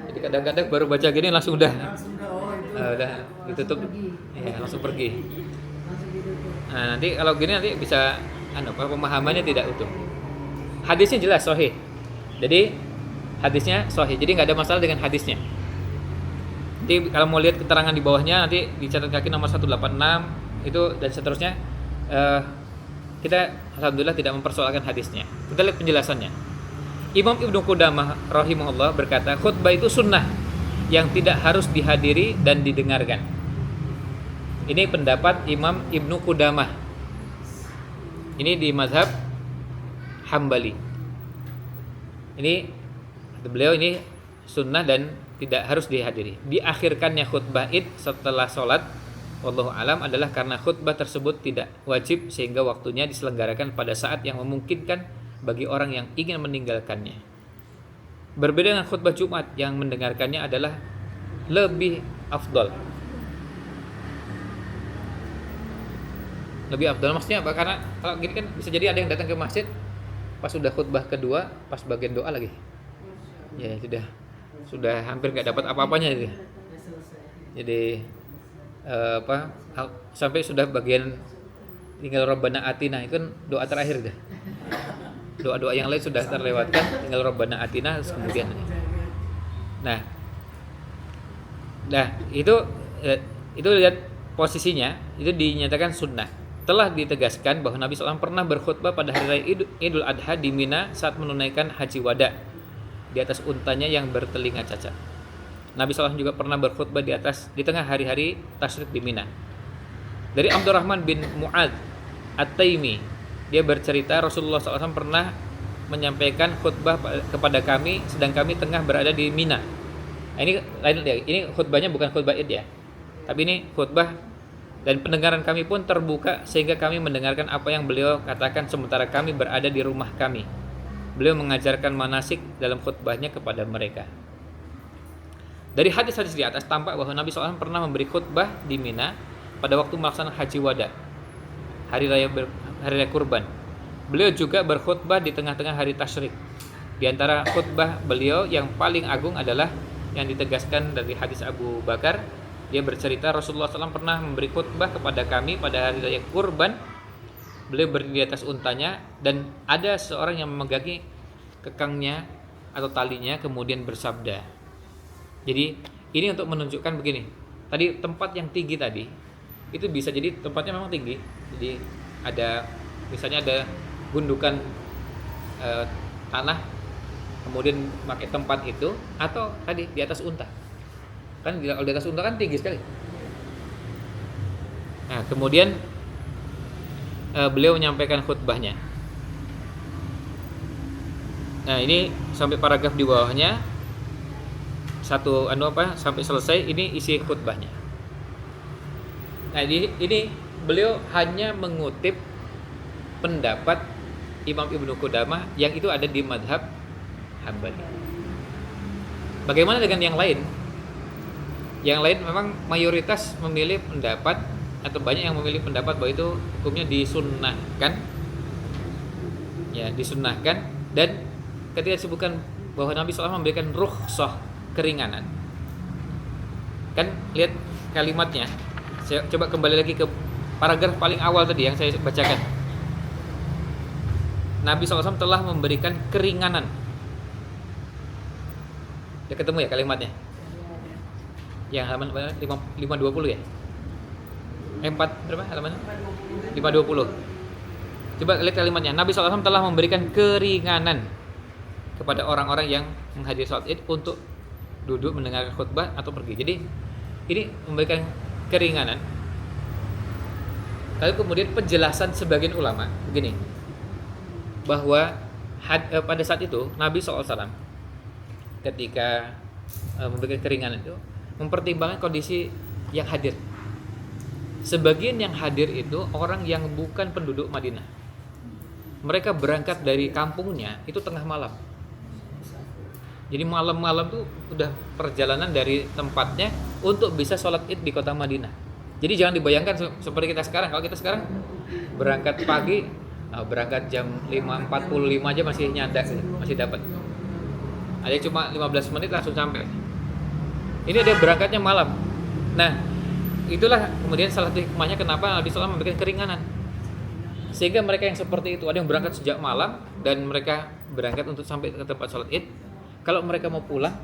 Jadi kadang-kadang baru baca gini langsung udah udah ditutup. Ya, langsung pergi. Nah, nanti kalau gini nanti bisa pemahamannya tidak utuh. Hadisnya jelas sahih. Jadi hadisnya sahih. Jadi nggak ada masalah dengan hadisnya. Nanti kalau mau lihat keterangan di bawahnya nanti dicatat kaki nomor 186 itu dan seterusnya. Kita alhamdulillah tidak mempersoalkan hadisnya. Kita lihat penjelasannya. Imam Ibnu Qudamah rahimahullah berkata, khutbah itu sunnah yang tidak harus dihadiri dan didengarkan. Ini pendapat Imam Ibnu Qudamah. Ini di mazhab Hambali. Ini beliau ini sunnah dan tidak harus dihadiri. Diakhirkannya khutbah id setelah sholat, wallahu alam, adalah karena khutbah tersebut tidak wajib sehingga waktunya diselenggarakan pada saat yang memungkinkan bagi orang yang ingin meninggalkannya. Berbeda dengan khutbah Jumat yang mendengarkannya adalah lebih afdol. Lebih afdol maksudnya apa? Karena kalau gini kan bisa jadi ada yang datang ke masjid pas sudah khutbah kedua, pas bagian doa lagi. Ya sudah hampir nggak dapat apa-apanya gitu. Jadi sampai sudah bagian tinggal Rabbana Atina, itu kan doa terakhir dah. Doa-doa yang lain sudah terlewatkan, tinggal Rabbana Atina terus kemudian. Nah itu lihat posisinya, itu dinyatakan sunnah. Telah ditegaskan bahwa Nabi SAW pernah berkhutbah pada hari raya Idul Adha di Mina saat menunaikan haji wada di atas untanya yang bertelinga cacat. Nabi SAW juga pernah berkhutbah di tengah hari-hari tasyrik di Mina. Dari Abdurrahman bin Mu'ad At-Taimi, dia bercerita Rasulullah SAW pernah menyampaikan khutbah kepada kami sedang kami tengah berada di Mina. Nah, ini lain dia. Ini khutbahnya bukan khutbah id ya, tapi ini khutbah, dan pendengaran kami pun terbuka sehingga kami mendengarkan apa yang beliau katakan sementara kami berada di rumah kami. Beliau mengajarkan manasik dalam khutbahnya kepada mereka. Dari hadis-hadis di atas tampak bahwa Nabi SAW pernah memberi khutbah di Mina pada waktu melaksanakan haji wada, hari raya kurban. Beliau juga berkhutbah di tengah-tengah hari tasyrik. Di antara khutbah beliau yang paling agung adalah yang ditegaskan dari hadis Abu Bakar. Dia bercerita Rasulullah SAW pernah memberi khutbah kepada kami pada hari raya kurban. Beliau berdiri di atas untanya dan ada seorang yang memegangi kekangnya atau talinya kemudian bersabda. Jadi ini untuk menunjukkan begini. Tadi tempat yang tinggi tadi itu bisa jadi tempatnya memang tinggi. Jadi misalnya ada gundukan tanah, kemudian pakai tempat itu, atau tadi di atas unta. Kan kalau di atas unta kan tinggi sekali. Nah, kemudian beliau menyampaikan khutbahnya. Nah, ini sampai paragraf di bawahnya sampai selesai, ini isi khutbahnya. Nah, ini beliau hanya mengutip pendapat Imam Ibnu Qudamah yang itu ada di mazhab Hambali. Bagaimana dengan yang lain? Yang lain memang mayoritas memilih pendapat, atau banyak yang memilih pendapat bahwa itu hukumnya disunnahkan. Ya, disunnahkan, dan ketika disebutkan bahwa Nabi SAW memberikan rukhsah, keringanan. Kan lihat kalimatnya. Saya coba kembali lagi ke paragraf paling awal tadi yang saya bacakan. Nabi SAW telah memberikan keringanan. Udah ketemu ya kalimatnya? Yang halaman 520 ya? 4 berapa halamannya? 520. Coba lihat kalimatnya. Nabi SAW telah memberikan keringanan kepada orang-orang yang menghadiri sholat Id untuk duduk mendengar khutbah atau pergi. Jadi ini memberikan keringanan. Lalu kemudian penjelasan sebagian ulama begini, bahwa pada saat itu Nabi SAW ketika memberikan keringanan itu mempertimbangkan kondisi yang hadir. Sebagian yang hadir itu orang yang bukan penduduk Madinah. Mereka berangkat dari kampungnya itu tengah malam. Jadi malam-malam tuh udah perjalanan dari tempatnya untuk bisa sholat Id di kota Madinah. Jadi jangan dibayangkan seperti kita sekarang. Kalau kita sekarang berangkat pagi, berangkat jam 5.45 aja masih nyandak, masih dapat. Ada cuma 15 menit langsung sampai. Ini ada berangkatnya malam. Nah, itulah kemudian salah satu hikmahnya kenapa Nabi SAW memberikan keringanan. Sehingga mereka yang seperti itu, ada yang berangkat sejak malam dan mereka berangkat untuk sampai ke tempat sholat Id. Kalau mereka mau pulang,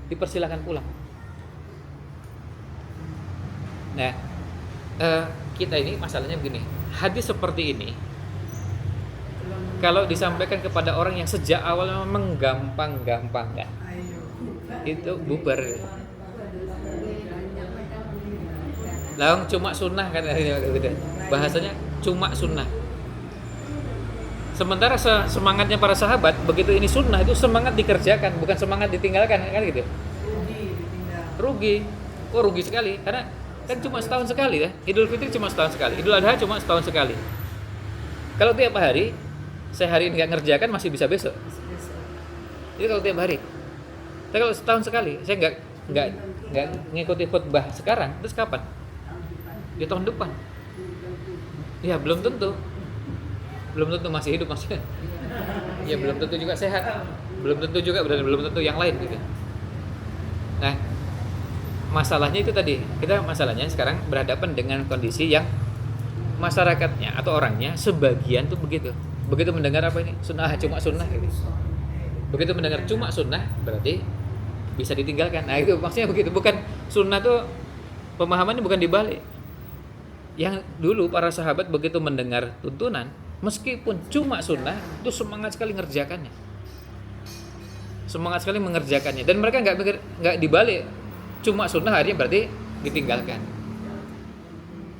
dipersilakan pulang. Nah, kita ini masalahnya begini. Hadis seperti ini kalau disampaikan kepada orang yang sejak awal menggampang-gampangkan, itu bubar. Lah cuma sunnah kan gitu. Bahasanya cuma sunnah. Sementara semangatnya para sahabat begitu ini sunnah itu semangat dikerjakan, bukan semangat ditinggalkan kan gitu. Rugi. Oh rugi sekali karena kan cuma setahun sekali ya. Idul Fitri cuma setahun sekali. Idul Adha cuma setahun sekali. Kalau tiap hari saya hari ini nggak ngerjakan masih bisa besok. Itu kalau tiap hari. Tapi kalau setahun sekali saya nggak ngikuti khutbah sekarang, terus kapan? Di tahun depan. Ya belum tentu masih hidup maksudnya. Ya belum tentu juga sehat. Belum tentu juga belum tentu yang lain gitu. Nah, masalahnya itu tadi. Kita masalahnya sekarang berhadapan dengan kondisi yang masyarakatnya atau orangnya sebagian tuh begitu. Begitu mendengar apa ini? Sunnah, cuma sunnah gitu. Begitu mendengar cuma sunnah berarti bisa ditinggalkan. Nah, itu maksudnya begitu. Bukan sunnah tuh pemahamannya bukan dibalik. Yang dulu para sahabat begitu mendengar tuntunan meskipun cuma sunnah itu semangat sekali mengerjakannya, dan mereka nggak dibalik cuma sunnah akhirnya berarti ditinggalkan.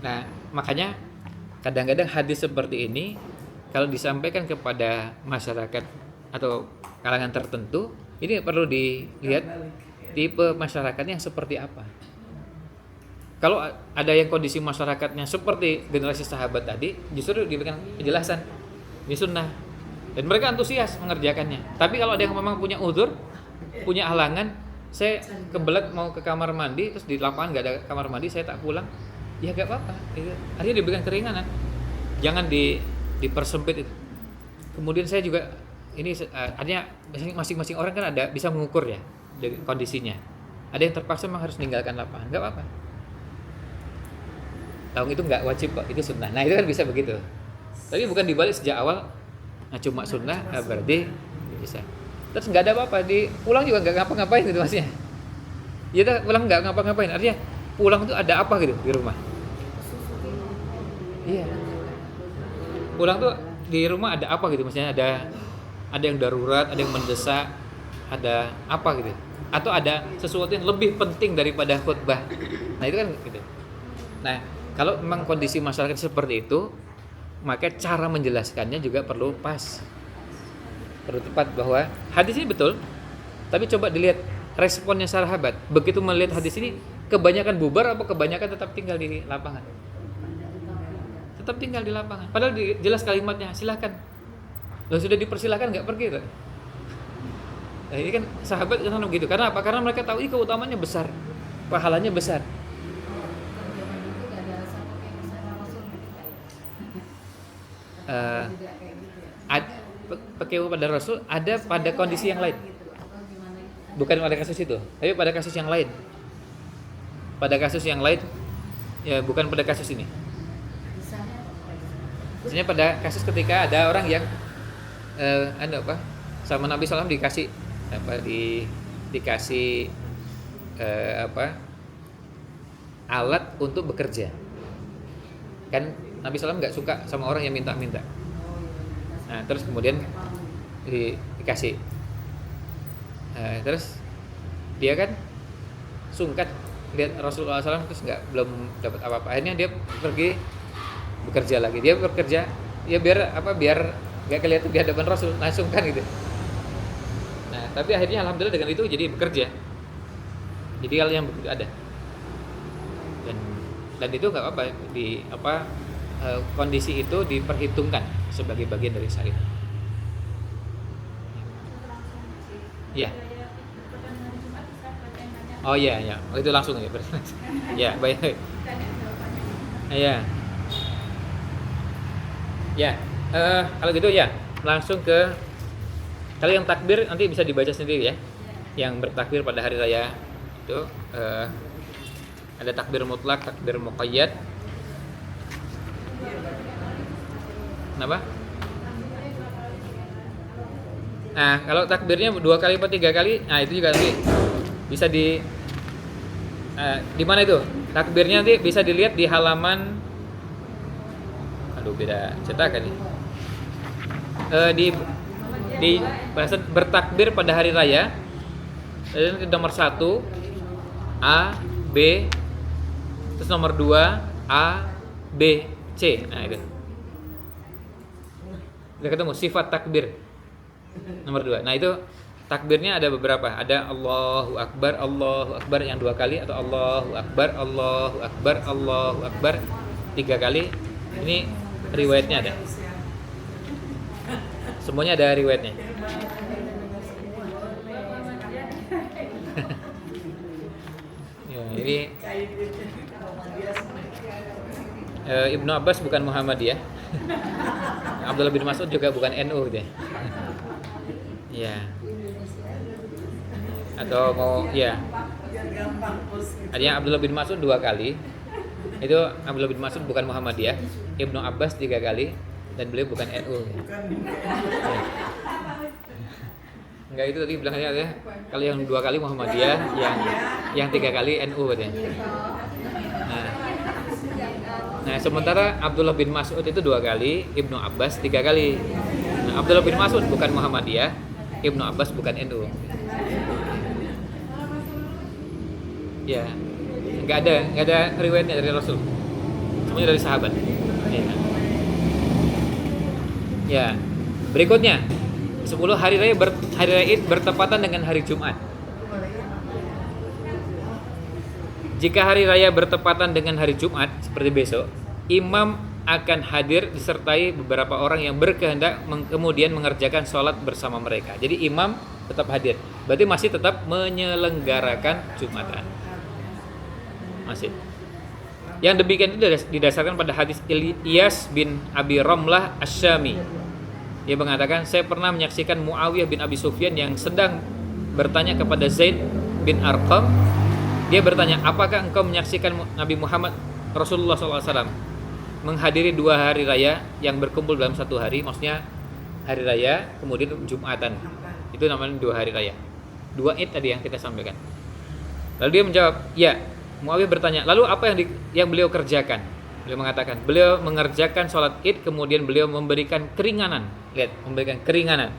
Nah makanya kadang-kadang hadis seperti ini kalau disampaikan kepada masyarakat atau kalangan tertentu ini perlu dilihat tipe masyarakatnya yang seperti apa. Kalau ada yang kondisi masyarakatnya seperti generasi sahabat tadi, justru diberikan penjelasan ini sunnah dan mereka antusias mengerjakannya. Tapi kalau ada yang memang punya uzur, punya halangan, saya kebelet mau ke kamar mandi, terus di lapangan nggak ada kamar mandi, saya tak pulang, ya nggak apa-apa. Artinya diberikan keringanan, jangan dipersempit itu. Kemudian saya juga ini artinya masing-masing orang kan ada bisa mengukur ya dari kondisinya. Ada yang terpaksa memang harus meninggalkan lapangan, nggak apa-apa. Tahu itu nggak wajib kok, itu sunnah. Nah itu kan bisa begitu. Tapi bukan dibalik sejak awal. Nah cuma sunnah berarti bisa. Terus nggak ada apa-apa, pulang juga nggak ngapa-ngapain gitu maksudnya. Ya pulang nggak ngapa-ngapain. Artinya pulang tuh ada apa gitu di rumah. Iya. Pulang tuh di rumah ada apa gitu maksudnya, ada yang darurat, ada yang mendesak, ada apa gitu. Atau ada sesuatu yang lebih penting daripada khutbah. Nah itu kan gitu. Nah kalau memang kondisi masyarakat seperti itu, maka cara menjelaskannya juga perlu pas, perlu tepat. Bahwa hadis ini betul, tapi coba dilihat responnya sahabat. Begitu melihat hadis ini, kebanyakan bubar apa kebanyakan tetap tinggal di lapangan? Tetap tinggal di lapangan. Padahal jelas kalimatnya, silakan. Loh sudah dipersilakan nggak pergi tuh. Nah ini kan sahabat kan begitu. Karena apa? Karena mereka tahu ini keutamaannya besar, pahalanya besar. Pakai pada Rasul ada pada kondisi yang lain, bukan pada kasus itu, tapi pada kasus yang lain, ya bukan pada kasus ini. Misalnya pada kasus ketika ada orang yang sama Nabi SAW dikasih alat untuk bekerja. Kan Nabi SAW nggak suka sama orang yang minta-minta. Nah, terus kemudian dikasih. Terus dia kan sungkat lihat Rasulullah SAW terus belum dapat apa-apa. Akhirnya dia pergi bekerja lagi. Dia bekerja ya biar nggak kelihatan di hadapan Rasul, langsung kan gitu. Nah, tapi akhirnya alhamdulillah dengan itu jadi bekerja. Jadi hal yang ada. Dan itu nggak apa-apa kondisi itu diperhitungkan sebagai bagian dari syariat. Ya. Oh iya, ya. Oh, itu langsung ya. Ya, baik. Ya. Ya. Kalau gitu ya, langsung ke kalau yang takbir nanti bisa dibaca sendiri ya. Yang bertakbir pada hari raya itu ada takbir mutlak, takbir muqayyad. Kenapa? Nah, kalau takbirnya 2 kali atau 3 kali, nah itu juga nanti bisa di mana itu? Takbirnya nanti bisa dilihat di halaman, aduh beda cetakan nih. Di bahasa bertakbir pada hari raya, nomor 1 A, B, terus nomor 2 A, B, C. Nah itu. Udah ketemu sifat takbir nomor 2. Nah itu takbirnya ada beberapa. Ada Allahu Akbar yang 2 kali, atau Allahu Akbar 3 kali. Ini riwayatnya ada. Semuanya ada riwayatnya. Ya, ini Ibnu Abbas bukan Muhammadiyah. Abdullah bin Mas'ud juga bukan NU gitu ya. Ya. Atau mau ya. Artinya Abdullah bin Mas'ud 2 kali. Itu Abdullah bin Mas'ud bukan Muhammadiyah. Ibnu Abbas 3 kali dan beliau bukan NU. Ya. Enggak, itu tadi bilangnya ya. Kalau yang 2 kali Muhammadiyah, yang 3 kali NU katanya. Nah, sementara Abdullah bin Mas'ud itu 2 kali, Ibnu Abbas 3 kali. Nah, Abdullah bin Mas'ud bukan Muhammadiyah, Ibnu Abbas bukan NU. Ya, nggak ada riwayatnya dari Rasul. Semuanya dari sahabat. Ya, berikutnya 10 hari raya Id bertepatan dengan hari Jumat. Jika hari raya bertepatan dengan hari Jumat seperti besok, imam akan hadir disertai beberapa orang yang berkehendak kemudian mengerjakan sholat bersama mereka. Jadi imam tetap hadir, berarti masih tetap menyelenggarakan Jumatan. Masih. Yang demikian itu didasarkan pada hadis Iyas bin Abi Ramlah Asy-Syami. Dia mengatakan, saya pernah menyaksikan Muawiyah bin Abi Sufyan yang sedang bertanya kepada Zaid bin Arqam. Dia bertanya, apakah engkau menyaksikan Nabi Muhammad Rasulullah SAW menghadiri 2 hari raya yang berkumpul dalam 1 hari? Maksudnya hari raya kemudian Jumatan. Itu namanya 2 hari raya. 2 Id tadi yang kita sampaikan. Lalu dia menjawab, ya. Muawiyah bertanya, lalu apa yang beliau kerjakan? Beliau mengatakan, beliau mengerjakan sholat Id, kemudian beliau memberikan keringanan. Lihat, memberikan keringanan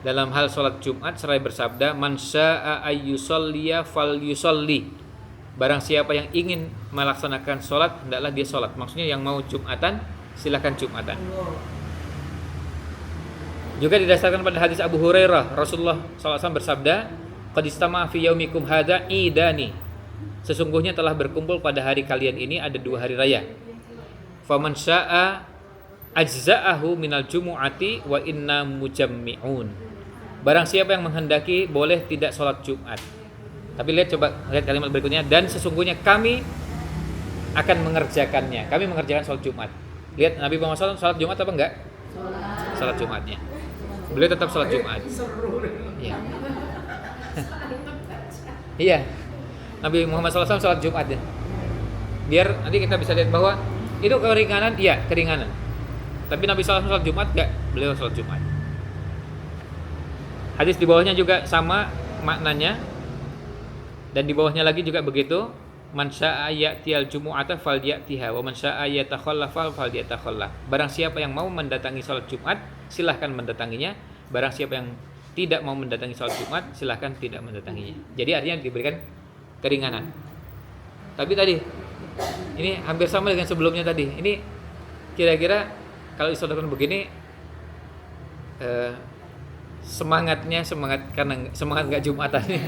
dalam hal sholat Jumat seraya bersabda, man syaa ayyusolliya falyusolli. Barang siapa yang ingin melaksanakan sholat, hendaklah dia sholat. Maksudnya yang mau Jumatan, silakan Jumatan. Juga didasarkan pada hadis Abu Hurairah, Rasulullah SAW bersabda, qad istama'a fi yaumikum hadza idani. Sesungguhnya telah berkumpul pada hari kalian ini ada 2 hari raya. Faman syaa ajza'ahu minal jumu'ati wa inna mujammi'un. Barang siapa yang menghendaki boleh tidak sholat Jumat. Tapi lihat kalimat berikutnya, dan sesungguhnya kami akan mengerjakannya. Kami mengerjakan sholat Jumat. Lihat Nabi Muhammad SAW sholat Jumat apa enggak? Sholat Jumatnya. Beliau tetap sholat Jumat. Iya. Iya. Nabi Muhammad SAW sholat Jumat ya. Biar nanti kita bisa lihat bahwa itu keringanan, iya keringanan. Tapi Nabi SAW sholat Jumat enggak? Beliau sholat Jumat. Hadis di bawahnya juga sama maknanya. Dan di bawahnya lagi juga begitu. Man syaa'a ya'tiyal jumu'ata falyatiha wa man syaa'a yatakhallafa falyatakhallaf. Barang siapa yang mau mendatangi salat Jumat, silahkan mendatanginya. Barang siapa yang tidak mau mendatangi salat Jumat, silahkan tidak mendatanginya. Jadi artinya diberikan keringanan. Tapi tadi ini hampir sama dengan sebelumnya tadi. Ini kira-kira kalau disadarkan begini semangatnya semangat karena semangat nggak Jumatannya.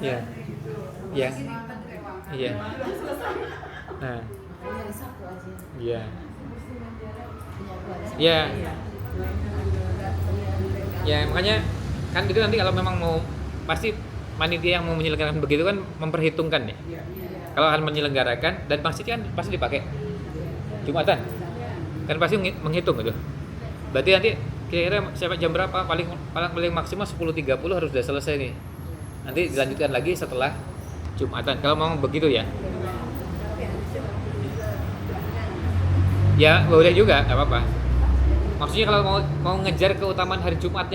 Ya. Ya. Iya. Nah. Hari Sabtu aja. Iya. Punya Ya. Ya, makanya kan itu nanti kalau memang mau pasti panitia yang mau menyelenggarakan begitu kan memperhitungkan ya. Kalau akan menyelenggarakan dan pasti kan pasti dipakai Jumatan. Kan pasti menghitung gitu. Berarti nanti kira-kira sampai jam berapa paling maksimal 10.30 harus sudah selesai nih. Nanti dilanjutkan lagi setelah Jumatan. Kalau memang begitu ya. Ya boleh juga, nggak apa-apa. Maksudnya kalau mau ngejar keutamaan hari Jumatnya